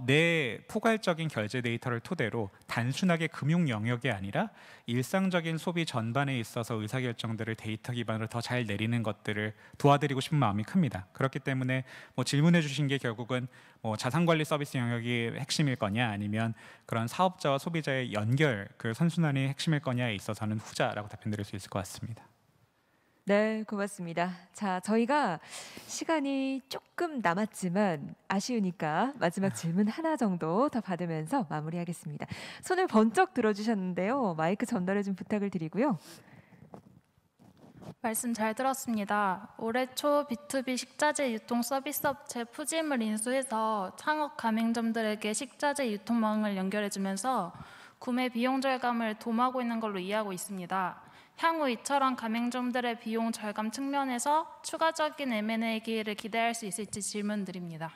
내 포괄적인 결제 데이터를 토대로 단순하게 금융 영역이 아니라 일상적인 소비 전반에 있어서 의사결정들을 데이터 기반으로 더 잘 내리는 것들을 도와드리고 싶은 마음이 큽니다. 그렇기 때문에 질문해 주신 게 결국은 자산관리 서비스 영역이 핵심일 거냐 아니면 그런 사업자와 소비자의 연결, 그 선순환이 핵심일 거냐에 있어서는 후자라고 답변드릴 수 있을 것 같습니다. 네, 고맙습니다. 자, 저희가 시간이 조금 남았지만 아쉬우니까 마지막 질문 하나 정도 더 받으면서 마무리하겠습니다. 손을 번쩍 들어주셨는데요. 마이크 전달해 좀 부탁을 드리고요. 말씀 잘 들었습니다. 올해 초 B2B 식자재 유통 서비스 업체 푸짐을 인수해서 창업 가맹점들에게 식자재 유통망을 연결해주면서 구매 비용 절감을 도모하고 있는 걸로 이해하고 있습니다. 향후 이처럼 가맹점들의 비용 절감 측면에서 추가적인 M&A 기회를 기대할 수 있을지 질문드립니다.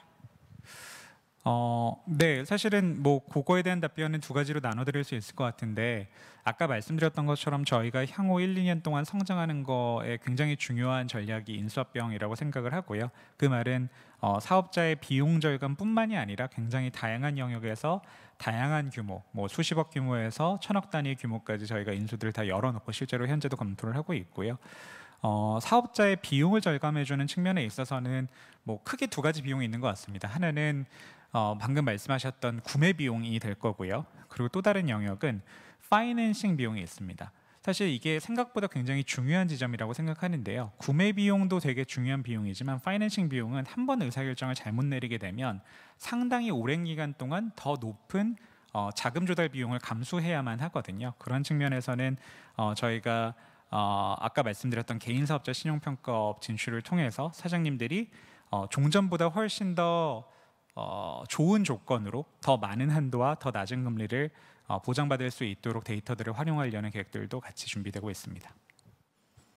네, 사실은 그거에 대한 답변은 두 가지로 나눠드릴 수 있을 것 같은데, 아까 말씀드렸던 것처럼 저희가 향후 1, 2년 동안 성장하는 거에 굉장히 중요한 전략이 인수합병이라고 생각을 하고요. 그 말은 사업자의 비용 절감뿐만이 아니라 굉장히 다양한 영역에서 다양한 규모, 수십억 규모에서 천억 단위 규모까지 저희가 인수들을 다 열어놓고 실제로 현재도 검토를 하고 있고요. 사업자의 비용을 절감해주는 측면에 있어서는 크게 두 가지 비용이 있는 것 같습니다. 하나는 방금 말씀하셨던 구매 비용이 될 거고요. 그리고 또 다른 영역은 파이낸싱 비용이 있습니다. 사실 이게 생각보다 굉장히 중요한 지점이라고 생각하는데요. 구매 비용도 되게 중요한 비용이지만 파이낸싱 비용은 한 번 의사결정을 잘못 내리게 되면 상당히 오랜 기간 동안 더 높은 자금 조달 비용을 감수해야만 하거든요. 그런 측면에서는 저희가 아까 말씀드렸던 개인 사업자 신용평가업 진출을 통해서 사장님들이 종전보다 훨씬 더 좋은 조건으로 더 많은 한도와 더 낮은 금리를 보장받을 수 있도록 데이터들을 활용하려는 계획들도 같이 준비되고 있습니다.